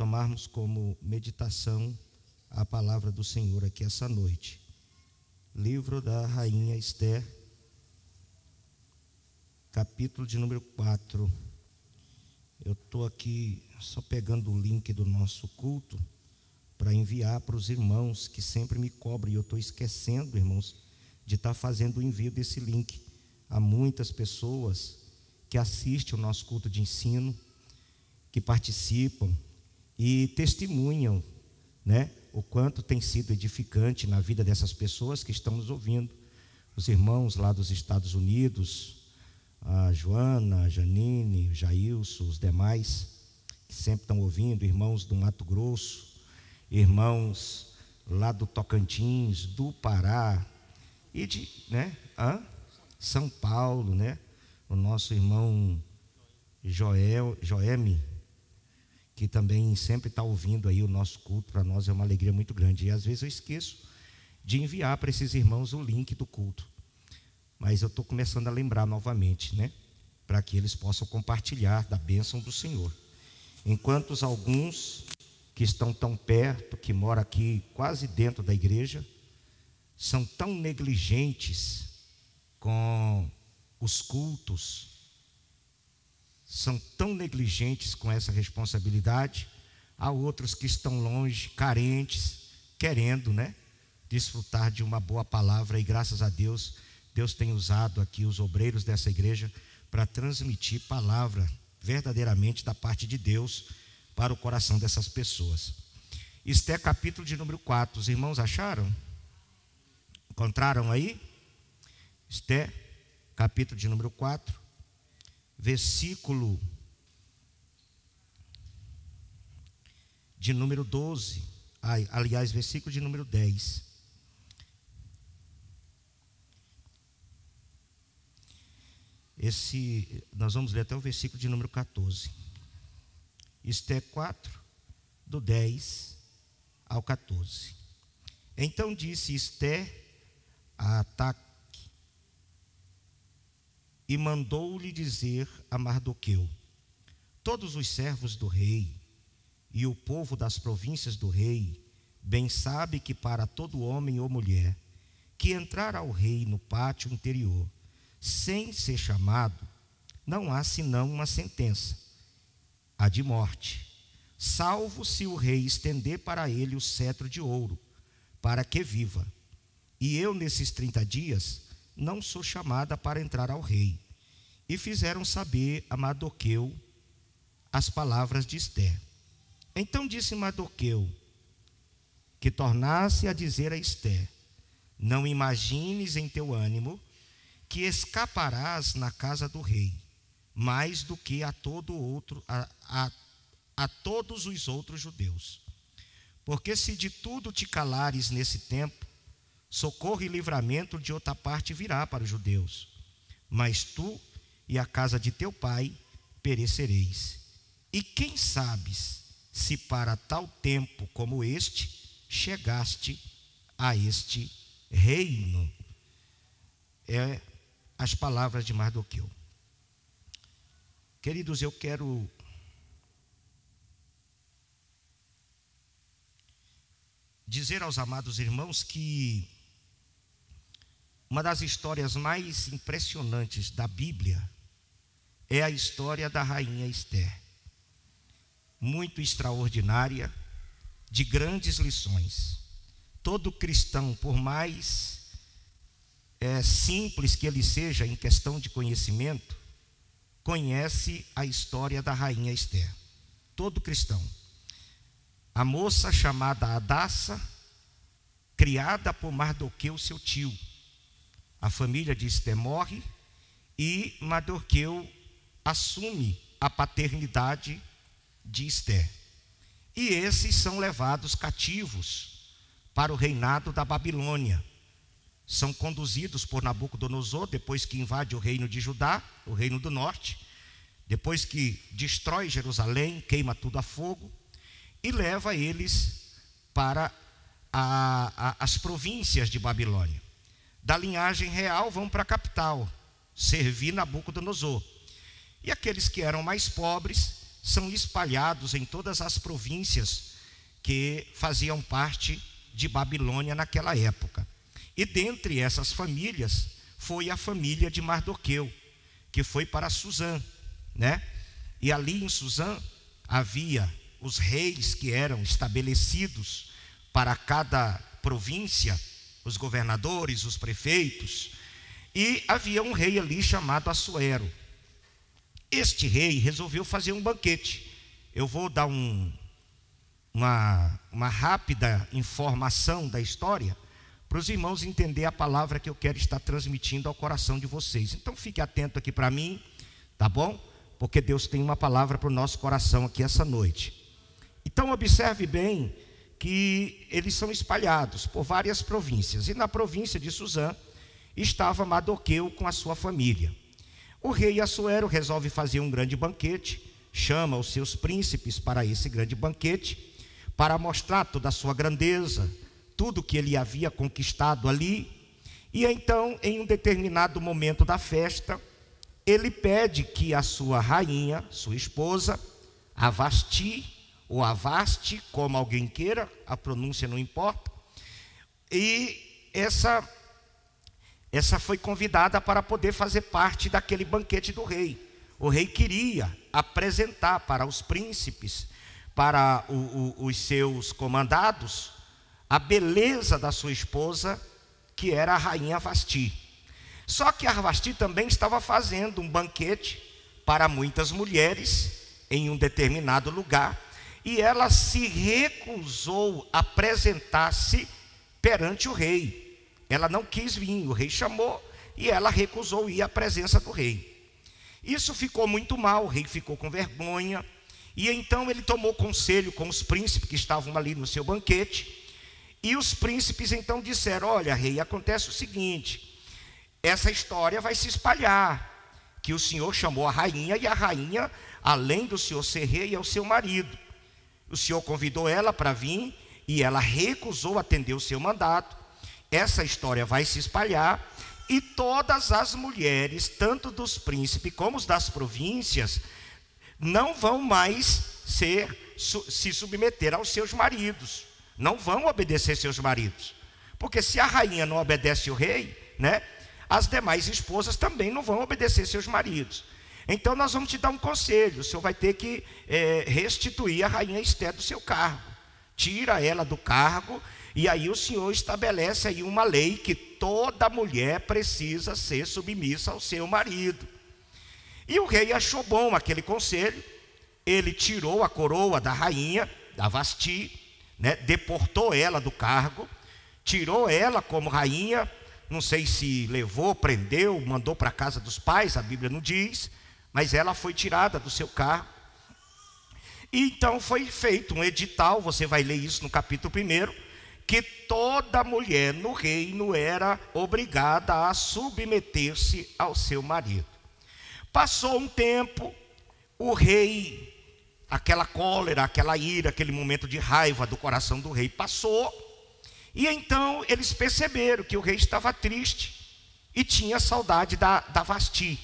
tomarmos como meditação a palavra do Senhor aqui essa noite. Livro da Rainha Esther, capítulo de número 4. Eu estou aqui só pegando o link do nosso culto para enviar para os irmãos que sempre me cobram, e eu estou esquecendo, irmãos, de estar fazendo o envio desse link. Há muitas pessoas que assistem o nosso culto de ensino, que participam e testemunham, né, o quanto tem sido edificante na vida dessas pessoas que estão nos ouvindo. Os irmãos lá dos Estados Unidos, a Joana, a Janine, o Jailson, os demais que sempre estão ouvindo, irmãos do Mato Grosso, irmãos lá do Tocantins, do Pará e de, São Paulo, né? O nosso irmão Joemi, que também sempre está ouvindo aí o nosso culto. Para nós é uma alegria muito grande. E às vezes eu esqueço de enviar para esses irmãos o link do culto, mas eu estou começando a lembrar novamente, né? Para que eles possam compartilhar da bênção do Senhor. Enquanto alguns que estão tão perto, que moram aqui quase dentro da igreja, são tão negligentes com os cultos, são tão negligentes com essa responsabilidade. Há outros que estão longe, carentes, querendo, né, desfrutar de uma boa palavra, e graças a Deus, Deus tem usado aqui os obreiros dessa igreja para transmitir palavra verdadeiramente da parte de Deus para o coração dessas pessoas. Esther, capítulo de número 4. Os irmãos acharam? Encontraram aí? Esther, capítulo de número 4, versículo de número 12. Aliás, versículo de número 10. Nós vamos ler até o versículo de número 14. Esther 4, do 10 ao 14. Então disse Esther a Ataque, e mandou-lhe dizer a Mardoqueu: todos os servos do rei e o povo das províncias do rei bem sabe que para todo homem ou mulher que entrar ao rei no pátio interior sem ser chamado, não há senão uma sentença, a de morte, salvo se o rei estender para ele o cetro de ouro, para que viva. E eu, nesses 30 dias, não sou chamada para entrar ao rei. E fizeram saber a Mardoqueu as palavras de Esther. Então disse Mardoqueu que tornasse a dizer a Esther: não imagines em teu ânimo que escaparás na casa do rei, mais do que a todos os outros judeus. Porque se de tudo te calares nesse tempo, socorro e livramento de outra parte virá para os judeus. Mas tu e a casa de teu pai perecereis. E quem sabes se para tal tempo como este chegaste a este reino? As palavras de Mardoqueu. Queridos, eu quero dizer aos amados irmãos que uma das histórias mais impressionantes da Bíblia é a história da rainha Esther. Muito extraordinária, de grandes lições. Todo cristão, por mais simples que ele seja em questão de conhecimento, conhece a história da rainha Esther. Todo cristão. A moça chamada Hadassa, criada por Mardoqueu, seu tio. A família de Esther morre e Mardoqueu assume a paternidade de Esther. E esses são levados cativos para o reinado da Babilônia. São conduzidos por Nabucodonosor, depois que invade o reino de Judá, o reino do norte, depois que destrói Jerusalém, queima tudo a fogo, e leva eles para as províncias de Babilônia. Da linhagem real vão para a capital, servir Nabucodonosor. E aqueles que eram mais pobres são espalhados em todas as províncias que faziam parte de Babilônia naquela época. E dentre essas famílias foi a família de Mardoqueu, que foi para Susã, né? E ali em Susã havia os reis que eram estabelecidos para cada província, os governadores, os prefeitos, e havia um rei ali chamado Assuero. Este rei resolveu fazer um banquete. Eu vou dar uma rápida informação da história para os irmãos entenderem a palavra que eu quero estar transmitindo ao coração de vocês. Então fique atento aqui para mim, tá bom? Porque Deus tem uma palavra para o nosso coração aqui essa noite. Então observe bem que eles são espalhados por várias províncias. E na província de Susã estava Mardoqueu com a sua família. O rei Assuero resolve fazer um grande banquete, chama os seus príncipes para esse grande banquete, para mostrar toda a sua grandeza, tudo que ele havia conquistado ali. E então, em um determinado momento da festa, ele pede que a sua rainha, sua esposa, a Vasti, ou Avaste, como alguém queira, a pronúncia não importa, e essa foi convidada para poder fazer parte daquele banquete do rei. O rei queria apresentar para os príncipes, para os seus comandados, a beleza da sua esposa, que era a rainha Vasti. Só que a Vasti também estava fazendo um banquete para muitas mulheres em um determinado lugar, e ela se recusou a apresentar-se perante o rei. Ela não quis vir, o rei chamou e ela recusou ir à presença do rei. Isso ficou muito mal, o rei ficou com vergonha, e então ele tomou conselho com os príncipes que estavam ali no seu banquete. E os príncipes então disseram: olha, rei, acontece o seguinte, essa história vai se espalhar, que o senhor chamou a rainha, e a rainha, além do senhor ser rei, é o seu marido. O senhor convidou ela para vir e ela recusou atender o seu mandato. Essa história vai se espalhar e todas as mulheres, tanto dos príncipes como das províncias, não vão mais se submeter aos seus maridos, não vão obedecer seus maridos, porque se a rainha não obedece o rei, né, as demais esposas também não vão obedecer seus maridos. Então nós vamos te dar um conselho: o senhor vai ter que restituir a rainha Esté do seu cargo, tira ela do cargo, e aí o senhor estabelece aí uma lei que toda mulher precisa ser submissa ao seu marido. E o rei achou bom aquele conselho. Ele tirou a coroa da rainha, da Vasti, né, deportou ela do cargo, tirou ela como rainha, não sei se levou, prendeu, mandou para a casa dos pais, a Bíblia não diz, mas ela foi tirada do seu cargo. E então foi feito um edital, você vai ler isso no capítulo 1, que toda mulher no reino era obrigada a submeter-se ao seu marido. Passou um tempo, o rei, aquela cólera, aquela ira, aquele momento de raiva do coração do rei passou, e então eles perceberam que o rei estava triste e tinha saudade da Vasti,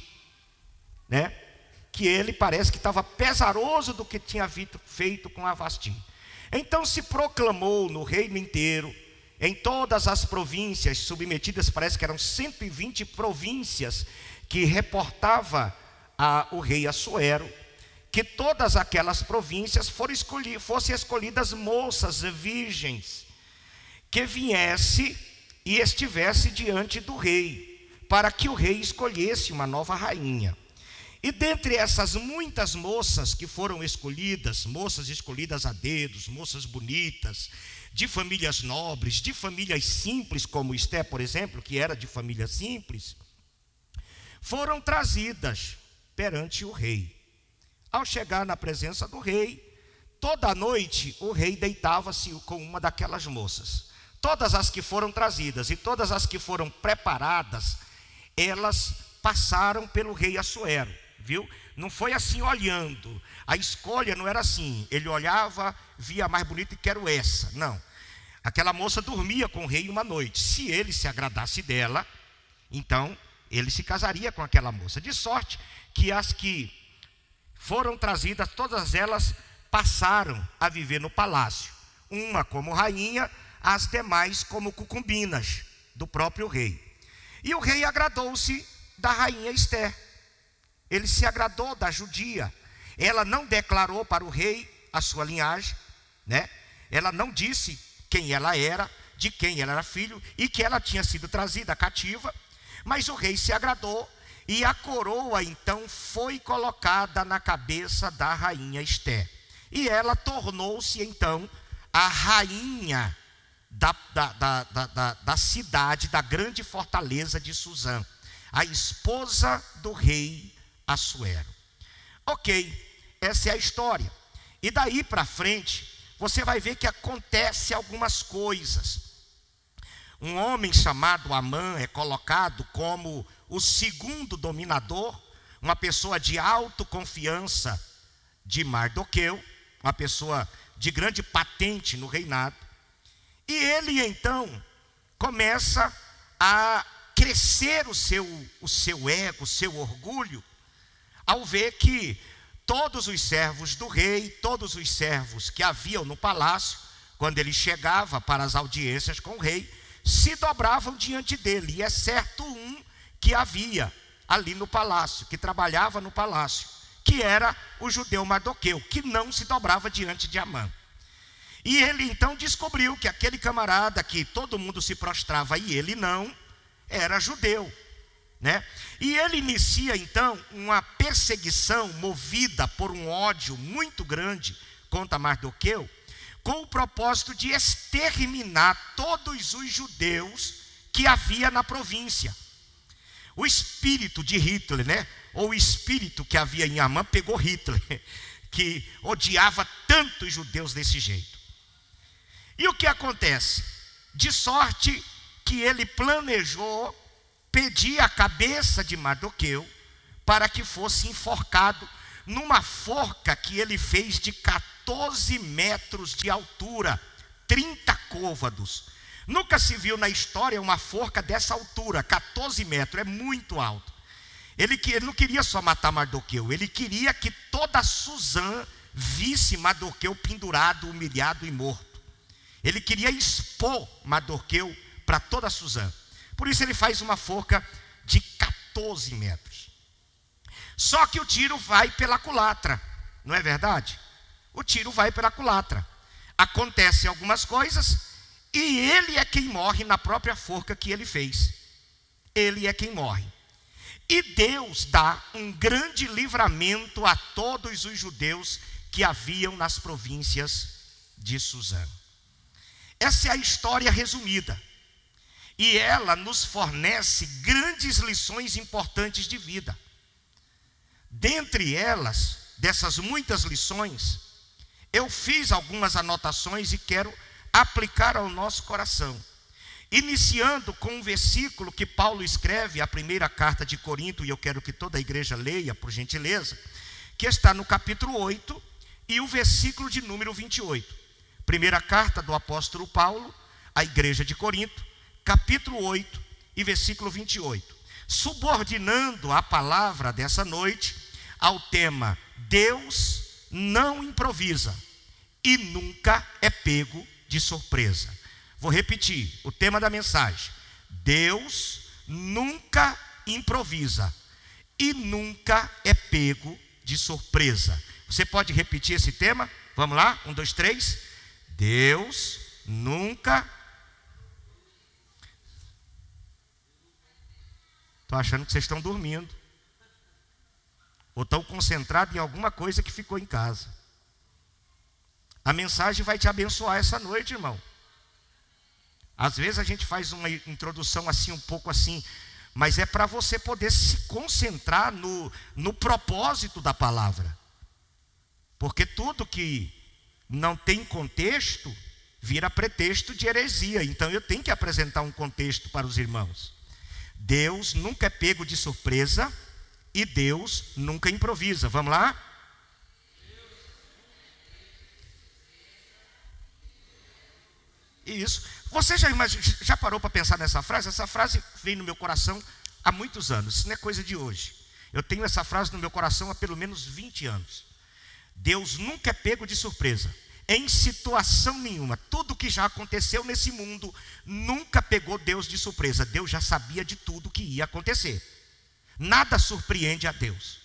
né? Que ele parece que estava pesaroso do que tinha feito com a Vasti. Então se proclamou no reino inteiro, em todas as províncias submetidas, parece que eram 120 províncias que reportava o rei Assuero, que todas aquelas províncias fossem escolhidas moças virgens, que viesse e estivesse diante do rei, para que o rei escolhesse uma nova rainha. E dentre essas muitas moças que foram escolhidas, moças escolhidas a dedos, moças bonitas, de famílias nobres, de famílias simples, como Esté, por exemplo, que era de família simples, foram trazidas perante o rei. Ao chegar na presença do rei, toda noite o rei deitava-se com uma daquelas moças. Todas as que foram trazidas e todas as que foram preparadas, elas passaram pelo rei Assuero, viu? Não foi assim olhando, a escolha não era assim, ele olhava, via a mais bonita e quero essa, não. Aquela moça dormia com o rei uma noite, se ele se agradasse dela, então ele se casaria com aquela moça. De sorte que as que foram trazidas, todas elas passaram a viver no palácio, uma como rainha, as demais como concubinas do próprio rei. E o rei agradou-se da rainha Ester. Ele se agradou da judia. Ela não declarou para o rei a sua linhagem, né? Ela não disse quem ela era, de quem ela era filho, e que ela tinha sido trazida cativa. Mas o rei se agradou, e a coroa então foi colocada na cabeça da rainha Ester. E ela tornou-se então a rainha da cidade, da grande fortaleza de Suzã, a esposa do rei Assuero. Ok, essa é a história. E daí para frente, você vai ver que acontece algumas coisas. Um homem chamado Amã é colocado como o segundo dominador, uma pessoa de autoconfiança de Mardoqueu, uma pessoa de grande patente no reinado. E ele então começa a crescer o seu ego, o seu orgulho, ao ver que todos os servos do rei, todos os servos que haviam no palácio, quando ele chegava para as audiências com o rei, se dobravam diante dele, e exceto um que havia ali no palácio, que trabalhava no palácio, que era o judeu Mardoqueu, que não se dobrava diante de Amã. E ele então descobriu que aquele camarada que todo mundo se prostrava e ele não, era judeu, né? E ele inicia então uma perseguição movida por um ódio muito grande contra Mardoqueu, com o propósito de exterminar todos os judeus que havia na província. O espírito de Hitler, né? Ou o espírito que havia em Amã pegou Hitler, que odiava tanto os judeus desse jeito. E o que acontece? De sorte que ele planejou pedir a cabeça de Mardoqueu para que fosse enforcado numa forca que ele fez de 14 metros de altura, 30 côvados. Nunca se viu na história uma forca dessa altura, 14 metros, é muito alto. Ele não queria só matar Mardoqueu, ele queria que toda Suzã visse Mardoqueu pendurado, humilhado e morto. Ele queria expor Mardoqueu para toda Suzã. Por isso ele faz uma forca de 14 metros. Só que o tiro vai pela culatra, não é verdade? O tiro vai pela culatra. Acontecem algumas coisas e ele é quem morre na própria forca que ele fez. Ele é quem morre. E Deus dá um grande livramento a todos os judeus que haviam nas províncias de Suzã. Essa é a história resumida. E ela nos fornece grandes lições importantes de vida. Dentre elas, dessas muitas lições, eu fiz algumas anotações e quero aplicar ao nosso coração. Iniciando com um versículo que Paulo escreve, a primeira carta de Corinto, e eu quero que toda a igreja leia, por gentileza, que está no capítulo 8 e o versículo de número 28. Primeira carta do apóstolo Paulo à igreja de Corinto, capítulo 8 e versículo 28. Subordinando a palavra dessa noite ao tema: Deus não improvisa e nunca é pego de surpresa. Vou repetir o tema da mensagem: Deus nunca improvisa e nunca é pego de surpresa. Você pode repetir esse tema? Vamos lá? 1, 2, 3. Deus nunca... Estou achando que vocês estão dormindo. Ou estão concentrados em alguma coisa que ficou em casa. A mensagem vai te abençoar essa noite, irmão. Às vezes a gente faz uma introdução assim, um pouco assim, mas é para você poder se concentrar no propósito da palavra. Porque tudo que não tem contexto vira pretexto de heresia. Então eu tenho que apresentar um contexto para os irmãos. Deus nunca é pego de surpresa e Deus nunca improvisa. Vamos lá? Isso. Você já parou para pensar nessa frase? Essa frase vem no meu coração há muitos anos. Isso não é coisa de hoje. Eu tenho essa frase no meu coração há pelo menos 20 anos. Deus nunca é pego de surpresa, em situação nenhuma. Tudo que já aconteceu nesse mundo nunca pegou Deus de surpresa. Deus já sabia de tudo que ia acontecer. Nada surpreende a Deus.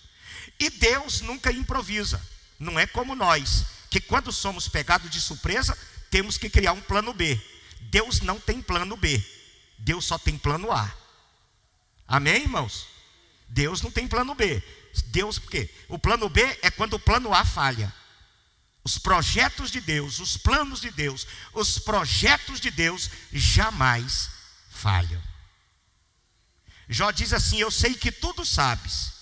E Deus nunca improvisa. Não é como nós, que quando somos pegados de surpresa, temos que criar um plano B. Deus não tem plano B. Deus só tem plano A. Amém, irmãos? Deus não tem plano B. Deus, por quê? O plano B é quando o plano A falha. Os projetos de Deus, os planos de Deus, os projetos de Deus jamais falham. Jó diz assim: eu sei que tudo sabes,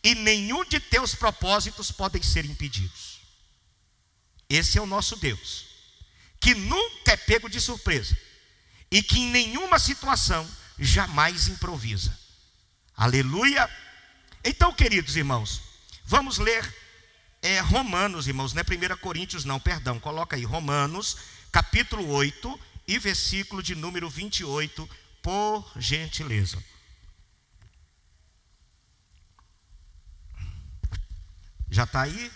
e nenhum de teus propósitos podem ser impedidos. Esse é o nosso Deus, que nunca é pego de surpresa, e que em nenhuma situação jamais improvisa. Aleluia! Então, queridos irmãos, vamos ler Romanos, irmãos, não é 1 Coríntios não, perdão, coloca aí, Romanos, capítulo 8 e versículo de número 28, por gentileza. Já está aí?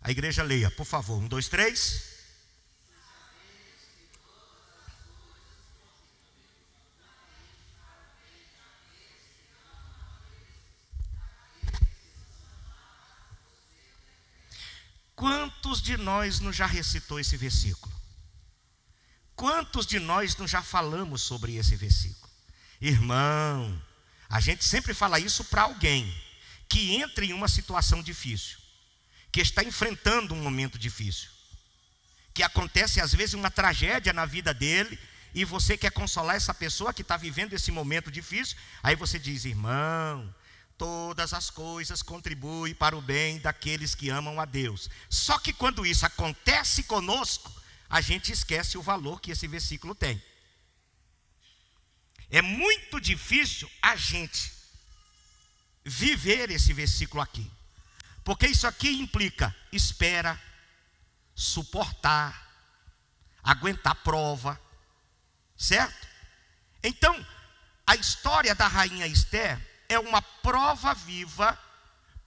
A igreja leia, por favor, 1, 2, 3. Quantos de nós não já recitou esse versículo? Quantos de nós não já falamos sobre esse versículo? Irmão, a gente sempre fala isso para alguém que entra em uma situação difícil, que está enfrentando um momento difícil, que acontece às vezes uma tragédia na vida dele, e você quer consolar essa pessoa que está vivendo esse momento difícil. Aí você diz: irmão, todas as coisas contribuem para o bem daqueles que amam a Deus. Só que quando isso acontece conosco, a gente esquece o valor que esse versículo tem. É muito difícil a gente viver esse versículo aqui, porque isso aqui implica espera, suportar, aguentar prova, certo? Então, a história da rainha Esther é uma prova viva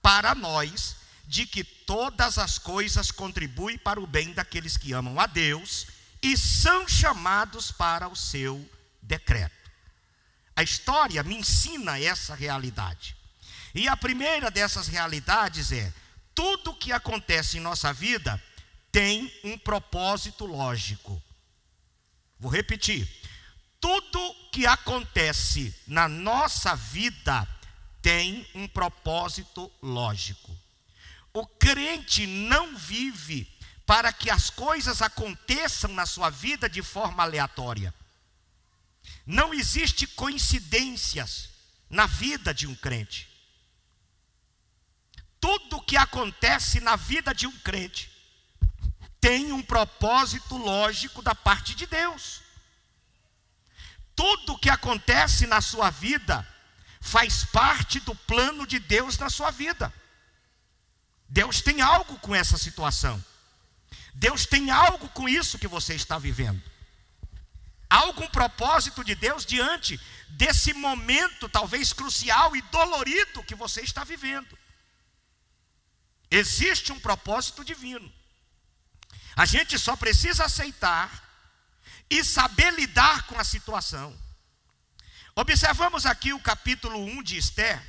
para nós de que todas as coisas contribuem para o bem daqueles que amam a Deus e são chamados para o seu decreto. A história me ensina essa realidade. E a primeira dessas realidades é: tudo que acontece em nossa vida tem um propósito lógico. Vou repetir. Tudo que acontece na nossa vida tem um propósito lógico. O crente não vive para que as coisas aconteçam na sua vida de forma aleatória. Não existe coincidências na vida de um crente. Tudo que acontece na vida de um crente tem um propósito lógico da parte de Deus. Tudo que acontece na sua vida faz parte do plano de Deus na sua vida. Deus tem algo com essa situação. Deus tem algo com isso que você está vivendo. Há algum propósito de Deus diante desse momento talvez crucial e dolorido que você está vivendo. Existe um propósito divino. A gente só precisa aceitar e saber lidar com a situação. Observamos aqui o capítulo 1 de Esther,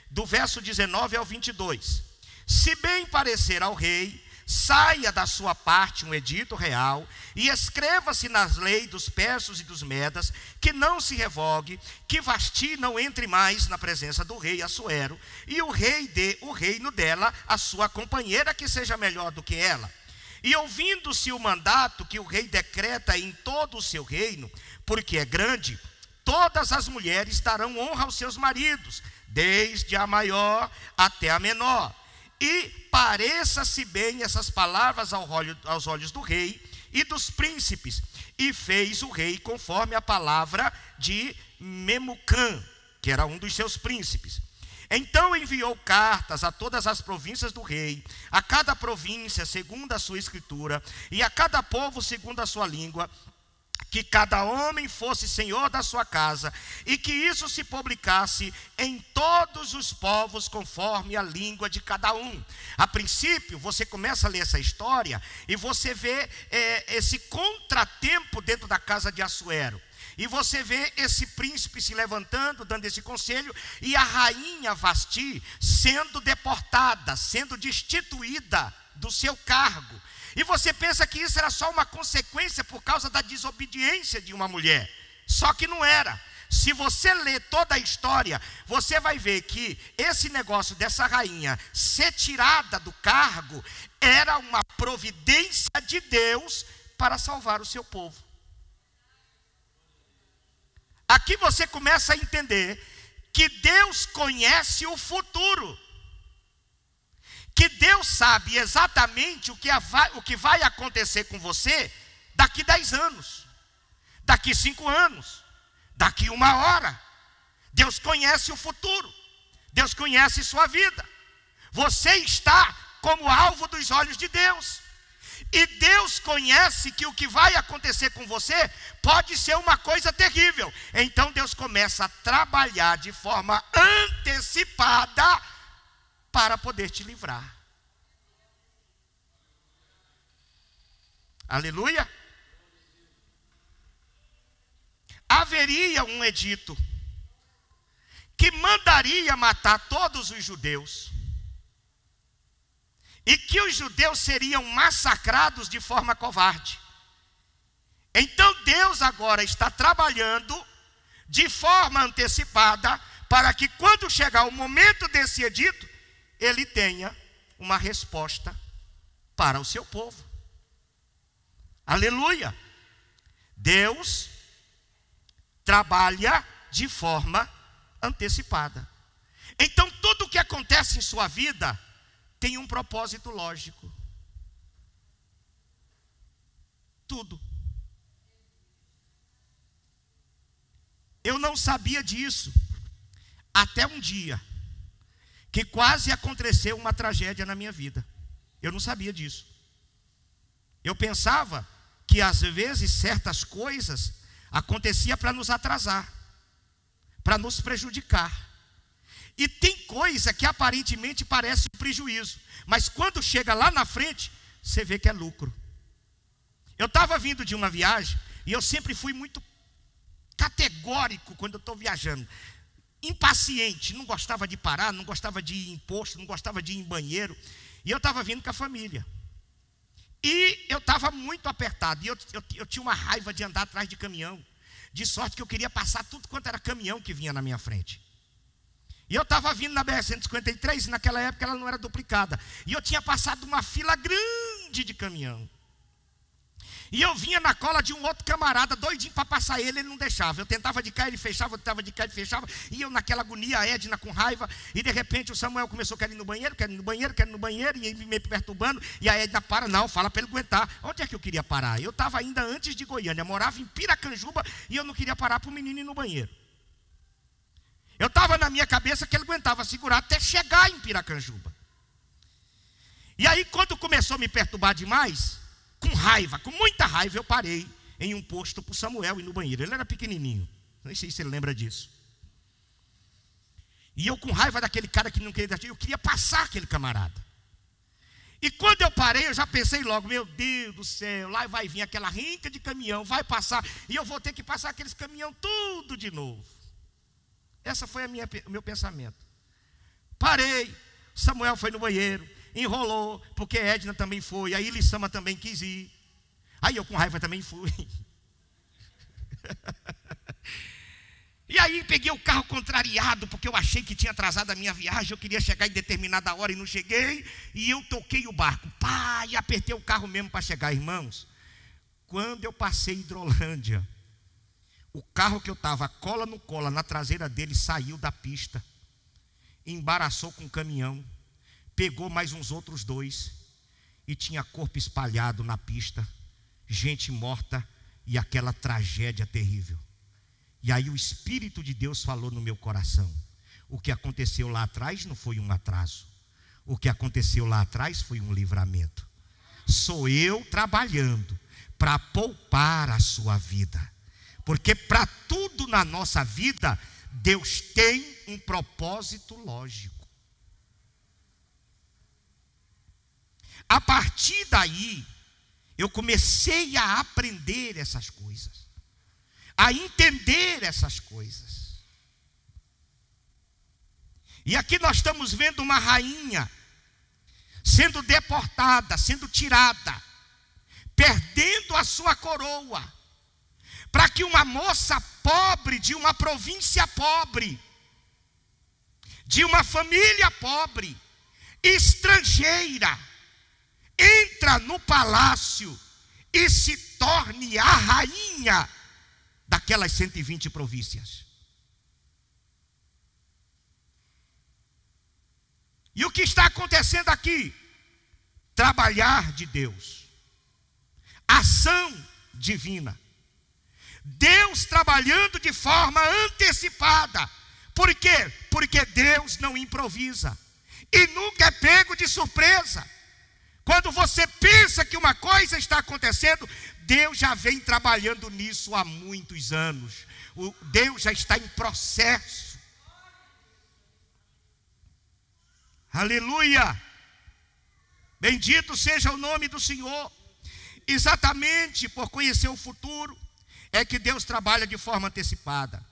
do verso 19 ao 22. Se bem parecer ao rei, saia da sua parte um edito real, e escreva-se nas leis dos persas e dos medas, que não se revogue, que Vasti não entre mais na presença do rei Assuero, e o rei dê o reino dela à sua companheira, que seja melhor do que ela. E ouvindo-se o mandato que o rei decreta em todo o seu reino, porque é grande, todas as mulheres darão honra aos seus maridos, desde a maior até a menor. E pareça-se bem essas palavras aos olhos do rei e dos príncipes. E fez o rei conforme a palavra de Memucã, que era um dos seus príncipes. Então enviou cartas a todas as províncias do rei, a cada província segundo a sua escritura, e a cada povo segundo a sua língua, que cada homem fosse senhor da sua casa, e que isso se publicasse em todos os povos, conforme a língua de cada um. A princípio, você começa a ler essa história, e você vê esse contratempo dentro da casa de Assuero. E você vê esse príncipe se levantando, dando esse conselho, e a rainha Vasti sendo deportada, sendo destituída do seu cargo. E você pensa que isso era só uma consequência por causa da desobediência de uma mulher. Só que não era. Se você ler toda a história, você vai ver que esse negócio dessa rainha ser tirada do cargo era uma providência de Deus para salvar o seu povo. Aqui você começa a entender que Deus conhece o futuro. Que Deus sabe exatamente o que vai acontecer com você daqui 10 anos, daqui 5 anos, daqui 1 hora. Deus conhece o futuro, Deus conhece sua vida. Você está como alvo dos olhos de Deus. E Deus conhece que o que vai acontecer com você pode ser uma coisa terrível. Então Deus começa a trabalhar de forma antecipada para poder te livrar. Aleluia. Haveria um edito que mandaria matar todos os judeus, e que os judeus seriam massacrados de forma covarde. Então Deus agora está trabalhando de forma antecipada para que quando chegar o momento desse edito, ele tenha uma resposta para o seu povo. Aleluia! Deus trabalha de forma antecipada. Então tudo o que acontece em sua vida tem um propósito lógico. Tudo. Eu não sabia disso até um dia que quase aconteceu uma tragédia na minha vida. Eu não sabia disso. Eu pensava que às vezes certas coisas aconteciam para nos atrasar, para nos prejudicar. E tem coisa que aparentemente parece um prejuízo, mas quando chega lá na frente, você vê que é lucro. Eu estava vindo de uma viagem, e eu sempre fui muito categórico quando eu estou viajando. Impaciente, não gostava de parar, não gostava de ir em posto, não gostava de ir em banheiro. E eu estava vindo com a família. E eu estava muito apertado, e eu tinha uma raiva de andar atrás de caminhão. De sorte que eu queria passar tudo quanto era caminhão que vinha na minha frente. E eu estava vindo na BR-153, e naquela época ela não era duplicada. E eu tinha passado uma fila grande de caminhão. E eu vinha na cola de um outro camarada, doidinho para passar ele não deixava. Eu tentava de cá, ele fechava, eu tentava de cá, ele fechava. E eu naquela agonia, a Edna com raiva. E de repente o Samuel começou a querer ir no banheiro, querer ir no banheiro, querer ir no banheiro. E ele me perturbando. E a Edna para, não, fala para ele aguentar. Onde é que eu queria parar? Eu estava ainda antes de Goiânia, eu morava em Piracanjuba. E eu não queria parar para o menino ir no banheiro. Eu estava na minha cabeça que ele aguentava segurar até chegar em Piracanjuba. E aí quando começou a me perturbar demais, com raiva, com muita raiva, eu parei em um posto para o Samuel ir no banheiro. Ele era pequenininho, não sei se ele lembra disso. E eu com raiva daquele cara que não queria, eu queria passar aquele camarada. E quando eu parei, eu já pensei logo, meu Deus do céu, lá vai vir aquela rinca de caminhão, vai passar, e eu vou ter que passar aqueles caminhão tudo de novo. Essa foi o meu pensamento. Parei, Samuel foi no banheiro, enrolou, porque Edna também foi, aí Lissama também quis ir. Aí eu com raiva também fui. E aí peguei o carro contrariado, porque eu achei que tinha atrasado a minha viagem, eu queria chegar em determinada hora e não cheguei, e eu toquei o barco, pá, e apertei o carro mesmo para chegar, irmãos. Quando eu passei em Hidrolândia, o carro que eu estava cola no cola na traseira dele saiu da pista, embaraçou com o caminhão, pegou mais uns outros 2 e tinha corpo espalhado na pista, gente morta e aquela tragédia terrível. E aí o Espírito de Deus falou no meu coração: o que aconteceu lá atrás não foi um atraso, o que aconteceu lá atrás foi um livramento. Sou eu trabalhando para poupar a sua vida. Porque para tudo na nossa vida, Deus tem um propósito lógico. A partir daí, eu comecei a aprender essas coisas, a entender essas coisas. E aqui nós estamos vendo uma rainha sendo deportada, sendo tirada, perdendo a sua coroa, para que uma moça pobre, de uma província pobre, de uma família pobre, estrangeira, entra no palácio e se torne a rainha daquelas 120 províncias. E o que está acontecendo aqui? Trabalhar de Deus, ação divina, Deus trabalhando de forma antecipada. Por quê? Porque Deus não improvisa e nunca é pego de surpresa. Quando você pensa que uma coisa está acontecendo, Deus já vem trabalhando nisso há muitos anos. Deus já está em processo. Aleluia! Bendito seja o nome do Senhor. Exatamente por conhecer o futuro, é que Deus trabalha de forma antecipada.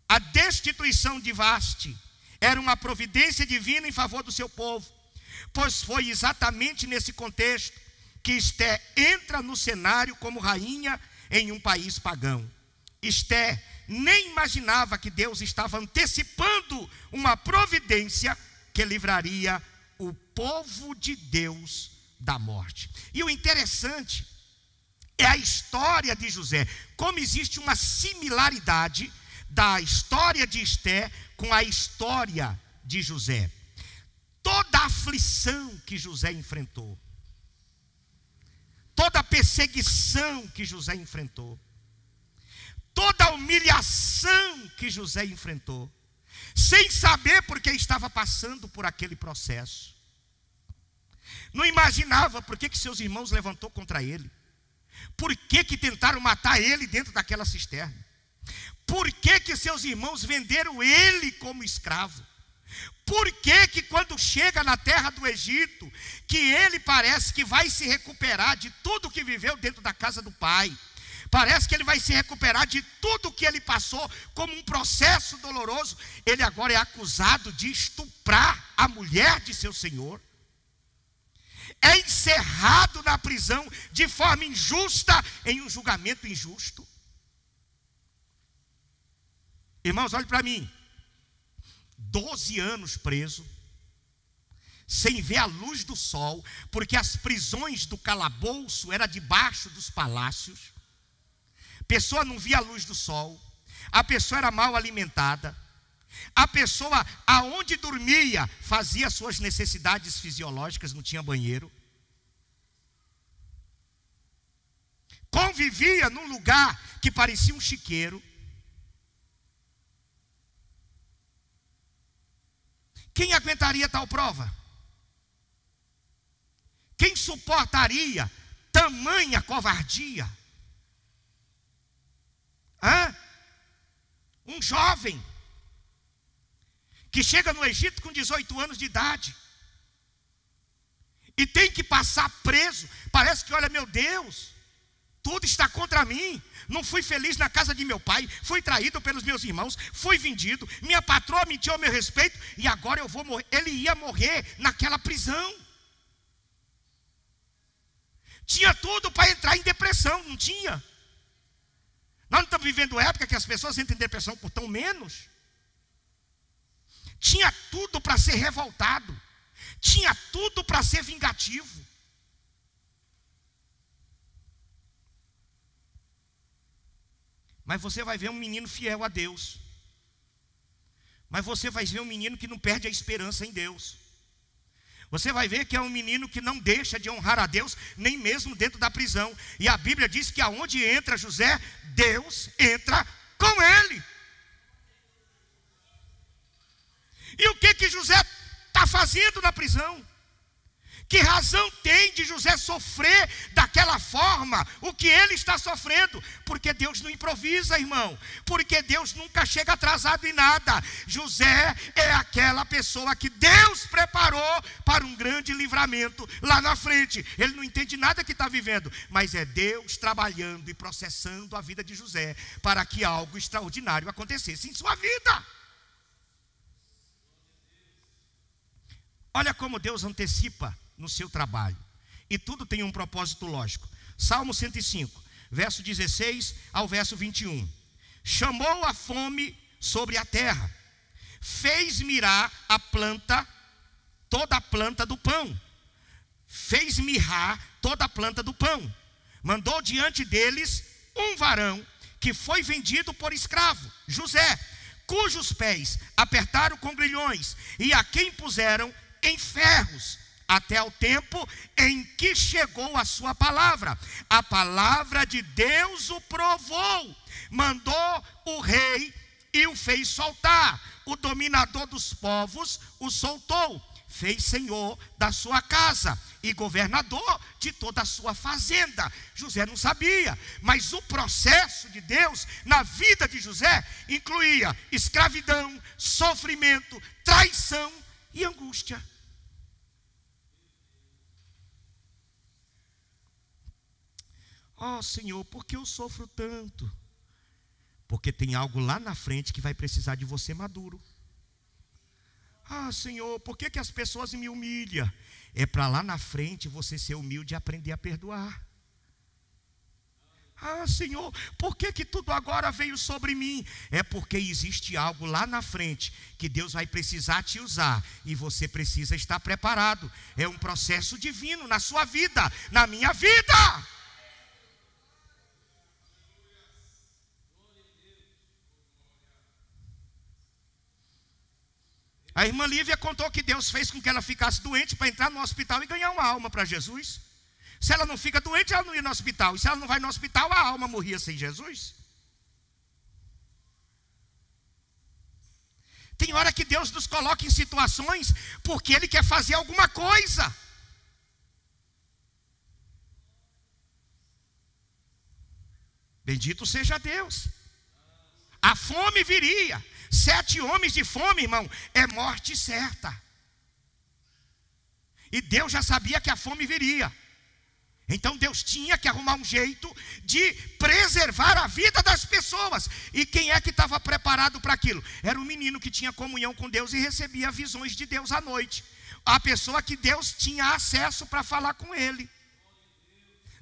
A destituição de Vaste era uma providência divina em favor do seu povo, pois foi exatamente nesse contexto que Esté entra no cenário como rainha em um país pagão. Esté nem imaginava que Deus estava antecipando uma providência que livraria o povo de Deus da morte. E o interessante é a história de José, como existe uma similaridade da história de Esté com a história de José. Toda a aflição que José enfrentou, toda a perseguição que José enfrentou, toda a humilhação que José enfrentou, sem saber porque estava passando por aquele processo. Não imaginava por que seus irmãos levantou contra ele, por que tentaram matar ele dentro daquela cisterna, por que seus irmãos venderam ele como escravo, por que quando chega na terra do Egito, que ele parece que vai se recuperar de tudo que viveu dentro da casa do pai, parece que ele vai se recuperar de tudo que ele passou como um processo doloroso, ele agora é acusado de estuprar a mulher de seu senhor, é encerrado na prisão de forma injusta, em um julgamento injusto. Irmãos, olhe para mim, 12 anos preso, sem ver a luz do sol, porque as prisões do calabouço eram debaixo dos palácios. A pessoa não via a luz do sol, a pessoa era mal alimentada, a pessoa aonde dormia fazia suas necessidades fisiológicas, não tinha banheiro, convivia num lugar que parecia um chiqueiro. Quem aguentaria tal prova? Quem suportaria tamanha covardia? Um jovem que chega no Egito com 18 anos de idade e tem que passar preso. Parece que, olha, meu Deus, tudo está contra mim. Não fui feliz na casa de meu pai, fui traído pelos meus irmãos, fui vendido, minha patroa mentiu a meu respeito e agora eu vou morrer. Ele ia morrer naquela prisão. Tinha tudo para entrar em depressão, não tinha? Nós não estamos vivendo época que as pessoas entram em depressão por tão menos. Tinha tudo para ser revoltado, tinha tudo para ser vingativo. Mas você vai ver um menino fiel a Deus. Mas você vai ver um menino que não perde a esperança em Deus. Você vai ver que é um menino que não deixa de honrar a Deus, nem mesmo dentro da prisão. E a Bíblia diz que aonde entra José, Deus entra com ele. E o que José está fazendo na prisão? Que razão tem de José sofrer daquela forma o que ele está sofrendo? Porque Deus não improvisa, irmão. Porque Deus nunca chega atrasado em nada. José é aquela pessoa que Deus preparou para um grande livramento lá na frente. Ele não entende nada que está vivendo, mas é Deus trabalhando e processando a vida de José para que algo extraordinário acontecesse em sua vida. Olha como Deus antecipa no seu trabalho. E tudo tem um propósito lógico. Salmo 105, verso 16 ao verso 21. Chamou a fome sobre a terra, fez mirar a planta, toda a planta do pão. Fez mirrar toda a planta do pão. Mandou diante deles um varão que foi vendido por escravo, José, cujos pés apertaram com grilhões e a quem puseram em ferros, até ao tempo em que chegou a sua palavra. A palavra de Deus o provou, mandou o rei e o fez soltar. O dominador dos povos o soltou, fez senhor da sua casa e governador de toda a sua fazenda. José não sabia, mas o processo de Deus na vida de José incluía escravidão, sofrimento, traição e angústia. Oh Senhor, por que eu sofro tanto? Porque tem algo lá na frente que vai precisar de você maduro. Ah Senhor, por que as pessoas me humilham? É para lá na frente você ser humilde e aprender a perdoar. Ah Senhor, por que tudo agora veio sobre mim? É porque existe algo lá na frente que Deus vai precisar te usar e você precisa estar preparado. É um processo divino na sua vida, na minha vida. A irmã Lívia contou que Deus fez com que ela ficasse doente para entrar no hospital e ganhar uma alma para Jesus. Se ela não fica doente, ela não ia no hospital. E se ela não vai no hospital, a alma morria sem Jesus. Tem hora que Deus nos coloca em situações porque Ele quer fazer alguma coisa. Bendito seja Deus. A fome viria. 7 homens de fome, irmão, é morte certa. E Deus já sabia que a fome viria. Então Deus tinha que arrumar um jeito de preservar a vida das pessoas. E quem é que estava preparado para aquilo? Era um menino que tinha comunhão com Deus e recebia visões de Deus à noite. A pessoa que Deus tinha acesso para falar com ele.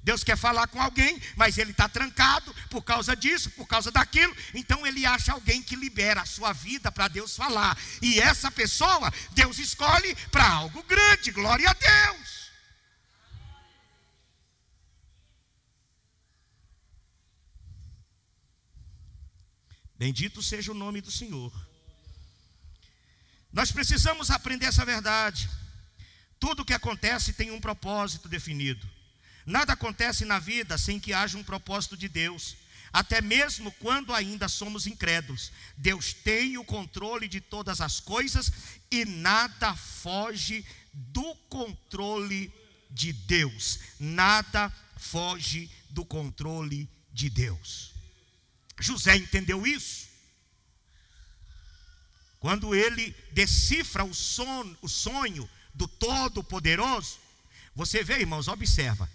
Deus quer falar com alguém, mas ele está trancado por causa disso, por causa daquilo. Então ele acha alguém que libera a sua vida para Deus falar. E essa pessoa, Deus escolhe para algo grande. Glória a Deus. Bendito seja o nome do Senhor. Nós precisamos aprender essa verdade. Tudo que acontece tem um propósito definido. Nada acontece na vida sem que haja um propósito de Deus. Até mesmo quando ainda somos incrédulos. Deus tem o controle de todas as coisas e nada foge do controle de Deus. Nada foge do controle de Deus. José entendeu isso. Quando ele decifra o sonho do Todo-Poderoso, você vê, irmãos, observa,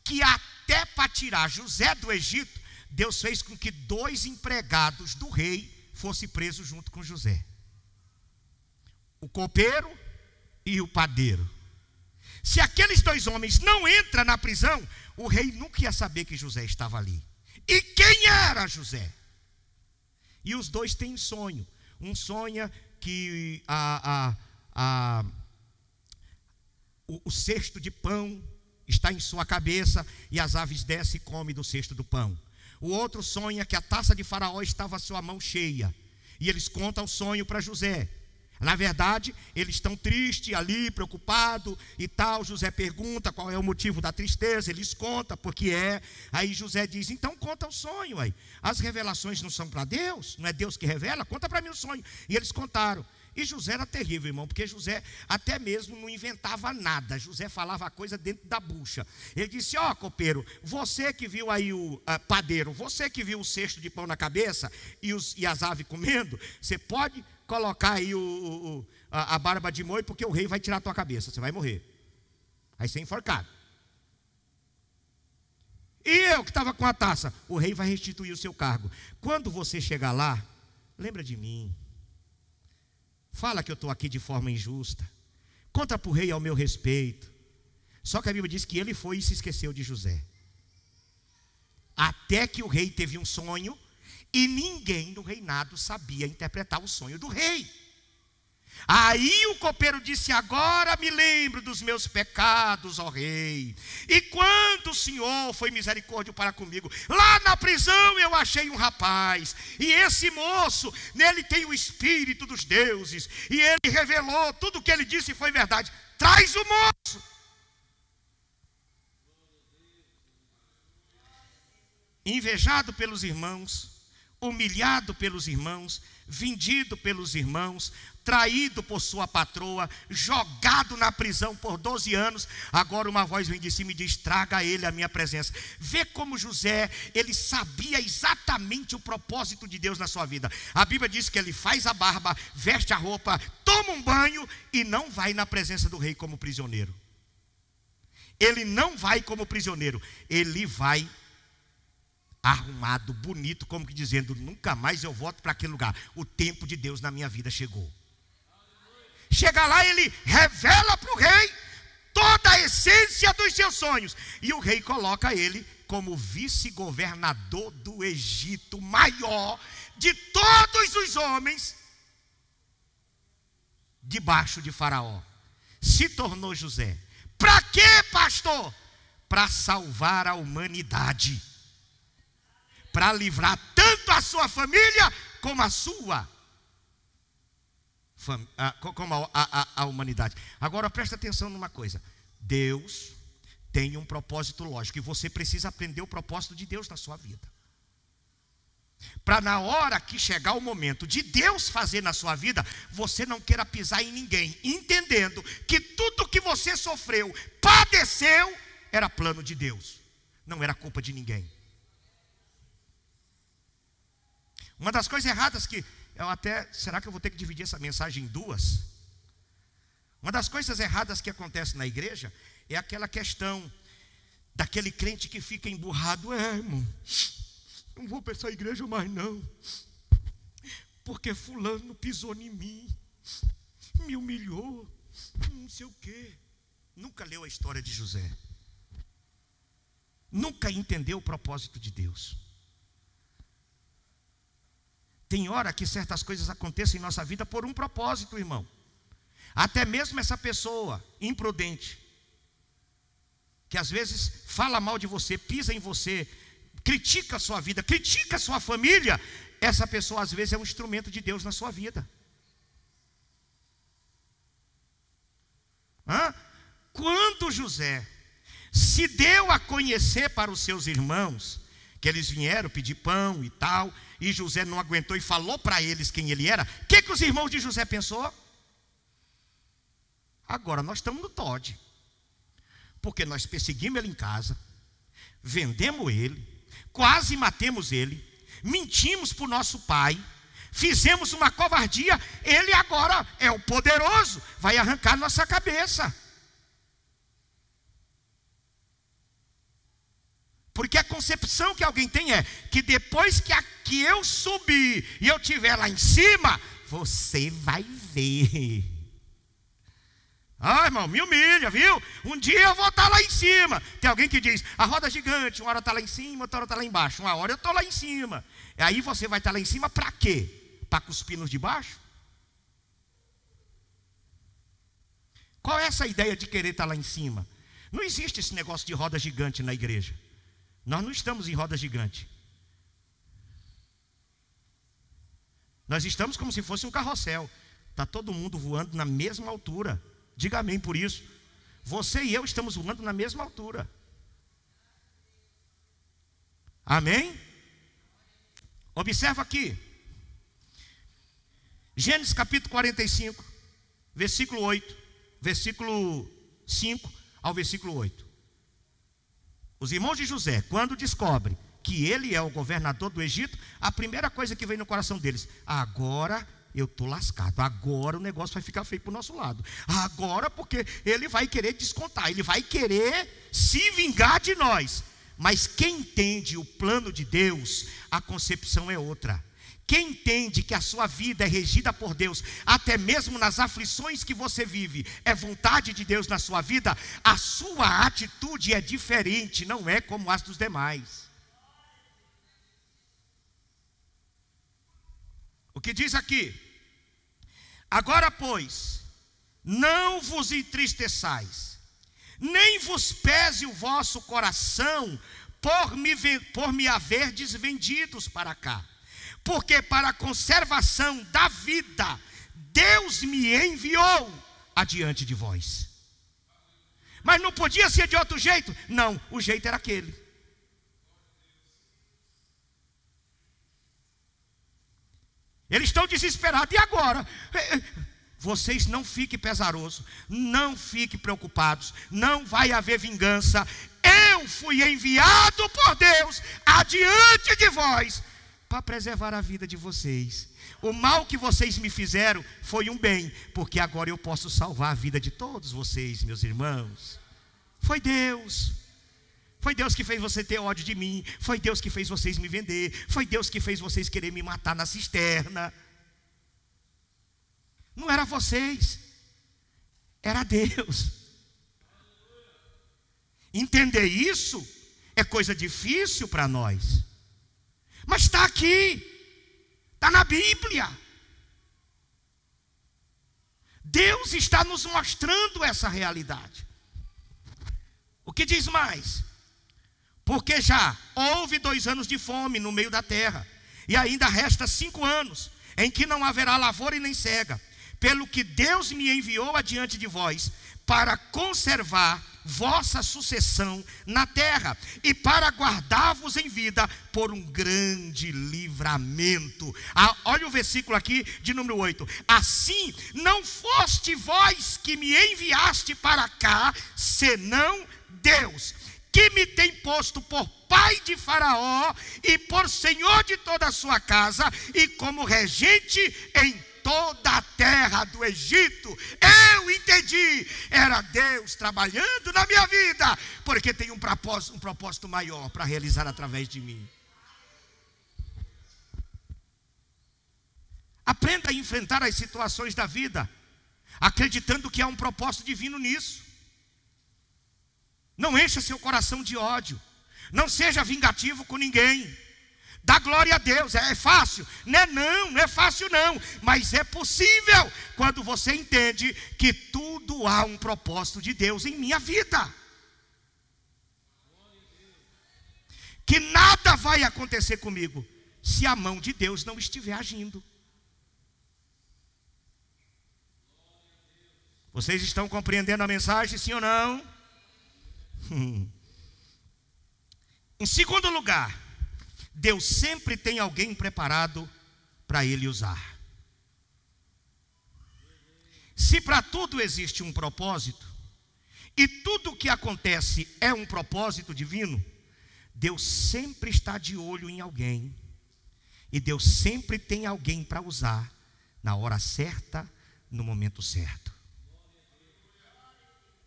que até para tirar José do Egito, Deus fez com que 2 empregados do rei fossem presos junto com José. O copeiro e o padeiro. Se aqueles 2 homens não entram na prisão, o rei nunca ia saber que José estava ali. E quem era José? E os 2 têm sonho. Um sonha que o cesto de pão está em sua cabeça e as aves descem e comem do cesto do pão. O outro sonha que a taça de Faraó estava à sua mão cheia. E eles contam o sonho para José. Na verdade, eles estão tristes ali, preocupados e tal. José pergunta qual é o motivo da tristeza. Eles contam porque é. Aí José diz, então conta o sonho aí. As revelações não são para Deus? Não é Deus que revela? Conta para mim o sonho. E eles contaram. E José era terrível, irmão, porque José até mesmo não inventava nada. José falava a coisa dentro da bucha. Ele disse: ó, copeiro, você que viu aí o padeiro, você que viu o cesto de pão na cabeça e as aves comendo, você pode colocar aí a barba de boi, porque o rei vai tirar a tua cabeça, você vai morrer. Aí você é enforcado. E eu que estava com a taça, o rei vai restituir o seu cargo. Quando você chegar lá, lembra de mim. Fala que eu estou aqui de forma injusta. Conta para o rei ao meu respeito. Só que a Bíblia diz que ele foi e se esqueceu de José. Até que o rei teve um sonho e ninguém no reinado sabia interpretar o sonho do rei. Aí o copeiro disse: agora me lembro dos meus pecados, ó rei. E quando o Senhor foi misericórdio para comigo, lá na prisão eu achei um rapaz, e esse moço, nele tem o espírito dos deuses, e ele revelou tudo o que ele disse foi verdade. Traz o moço. Invejado pelos irmãos, humilhado pelos irmãos, vendido pelos irmãos, traído por sua patroa, jogado na prisão por 12 anos, agora uma voz vem de cima e diz: traga ele à minha presença. Vê como José, ele sabia exatamente o propósito de Deus na sua vida. A Bíblia diz que ele faz a barba, veste a roupa, toma um banho e não vai na presença do rei como prisioneiro. Ele não vai como prisioneiro, ele vai arrumado, bonito, como que dizendo: nunca mais eu volto para aquele lugar. O tempo de Deus na minha vida chegou. Chega lá, ele revela para o rei toda a essência dos seus sonhos. E o rei coloca ele como vice-governador do Egito, maior de todos os homens, debaixo de Faraó. Se tornou José. Para quê, pastor? Para salvar a humanidade. Para livrar tanto a sua família como a sua como a humanidade. Agora presta atenção numa coisa: Deus tem um propósito lógico, e você precisa aprender o propósito de Deus na sua vida, para na hora que chegar o momento de Deus fazer na sua vida, você não queira pisar em ninguém, entendendo que tudo que você sofreu, padeceu, era plano de Deus, não era culpa de ninguém. Uma das coisas erradas que será que eu vou ter que dividir essa mensagem em duas? Uma das coisas erradas que acontece na igreja é aquela questão daquele crente que fica emburrado: irmão, não vou para essa igreja mais não, porque fulano pisou em mim, me humilhou, não sei o quê. Nunca leu a história de José, nunca entendeu o propósito de Deus. Tem hora que certas coisas acontecem em nossa vida por um propósito, irmão. Até mesmo essa pessoa imprudente, que às vezes fala mal de você, pisa em você, critica a sua vida, critica a sua família, essa pessoa às vezes é um instrumento de Deus na sua vida. Quando José se deu a conhecer para os seus irmãos, que eles vieram pedir pão e tal, e José não aguentou e falou para eles quem ele era, o que os irmãos de José pensou? Agora nós estamos no Todd, porque nós perseguimos ele em casa, vendemos ele, quase matemos ele, mentimos para o nosso pai, fizemos uma covardia, ele agora é o poderoso, vai arrancar nossa cabeça. Porque a concepção que alguém tem é que depois que eu subir e eu estiver lá em cima, você vai ver. Irmão, me humilha, viu? Um dia eu vou estar lá em cima. Tem alguém que diz: a roda gigante, uma hora está lá em cima, outra hora está lá embaixo. Uma hora eu estou lá em cima. Aí você vai estar lá em cima para quê? Para cuspir nos de baixo? Qual é essa ideia de querer estar lá em cima? Não existe esse negócio de roda gigante na igreja. Nós não estamos em roda gigante. Nós estamos como se fosse um carrossel. Está todo mundo voando na mesma altura. Diga amém por isso. Você e eu estamos voando na mesma altura. Amém? Observa aqui. Gênesis capítulo 45, versículo 8, versículo 5 ao versículo 8. Os irmãos de José, quando descobrem que ele é o governador do Egito, a primeira coisa que vem no coração deles: agora eu estou lascado, agora o negócio vai ficar feio para o nosso lado. Agora, porque ele vai querer descontar, ele vai querer se vingar de nós. Mas quem entende o plano de Deus, a concepção é outra. Quem entende que a sua vida é regida por Deus, até mesmo nas aflições que você vive, é vontade de Deus na sua vida, a sua atitude é diferente, não é como as dos demais. O que diz aqui? Agora, pois, não vos entristeçais, nem vos pese o vosso coração por me haverdes vendidos para cá. Porque para a conservação da vida, Deus me enviou adiante de vós. Mas não podia ser de outro jeito? Não, o jeito era aquele. Eles estão desesperados. E agora? Vocês não fiquem pesarosos, não fiquem preocupados, não vai haver vingança. Eu fui enviado por Deus adiante de vós para preservar a vida de vocês. O mal que vocês me fizeram foi um bem, porque agora eu posso salvar a vida de todos vocês, meus irmãos. Foi Deus. Foi Deus que fez você ter ódio de mim. Foi Deus que fez vocês me vender. Foi Deus que fez vocês querer me matar na cisterna. Não era vocês, era Deus. Entender isso é coisa difícil para nós, mas está aqui, está na Bíblia. Deus está nos mostrando essa realidade. O que diz mais? Porque já houve 2 anos de fome no meio da terra, e ainda resta 5 anos, em que não haverá lavoura e nem cega. Pelo que Deus me enviou adiante de vós, para conservar vossa sucessão na terra, e para guardar-vos em vida por um grande livramento. Olha o versículo aqui de número 8. Assim não foste vós que me enviaste para cá, senão Deus, que me tem posto por pai de Faraó e por senhor de toda a sua casa, e como regente em toda a terra do Egito. Eu entendi, era Deus trabalhando na minha vida, porque tem um propósito maior para realizar através de mim. Aprenda a enfrentar as situações da vida, acreditando que há um propósito divino nisso. Não encha seu coração de ódio, não seja vingativo com ninguém. Dá glória a Deus. É fácil? Não é fácil não, mas é possível quando você entende que tudo há um propósito de Deus em minha vida, que nada vai acontecer comigo se a mão de Deus não estiver agindo. Vocês estão compreendendo a mensagem, sim ou não? Em segundo lugar, Deus sempre tem alguém preparado para Ele usar. Se para tudo existe um propósito, e tudo o que acontece é um propósito divino, Deus sempre está de olho em alguém, e Deus sempre tem alguém para usar, na hora certa, no momento certo.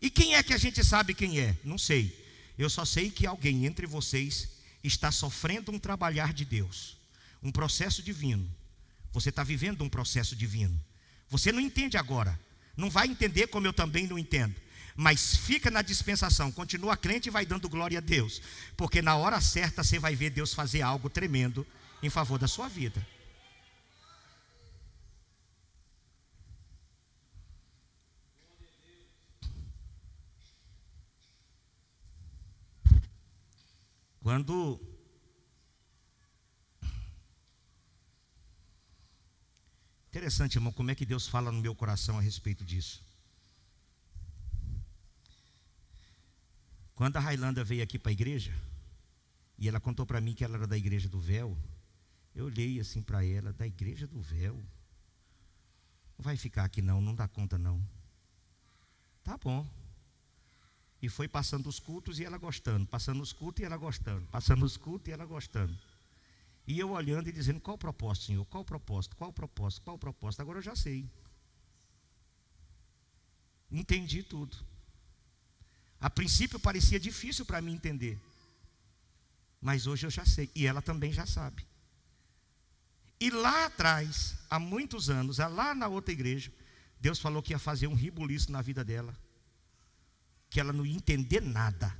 E quem é que a gente sabe quem é? Não sei. Eu só sei que alguém entre vocês está sofrendo um trabalhar de Deus, um processo divino. Você está vivendo um processo divino. Você não entende agora, não vai entender, como eu também não entendo, mas fica na dispensação, continua crente e vai dando glória a Deus, porque na hora certa você vai ver Deus fazer algo tremendo em favor da sua vida. Quando interessante, irmão, como é que Deus fala no meu coração a respeito disso. Quando a Railanda veio aqui para a igreja, e ela contou para mim que ela era da igreja do véu, eu olhei assim para ela: da igreja do véu? Não vai ficar aqui não, não dá conta não. Tá bom. E foi passando os cultos e ela gostando, passando os cultos e ela gostando, passando os cultos e ela gostando. E eu olhando e dizendo: qual o propósito, Senhor? Qual o propósito? Qual o propósito? Qual o propósito? Agora eu já sei. Entendi tudo. A princípio parecia difícil para mim entender, mas hoje eu já sei, e ela também já sabe. E lá atrás, há muitos anos, lá na outra igreja, Deus falou que ia fazer um rebuliço na vida dela, que ela não ia entender nada.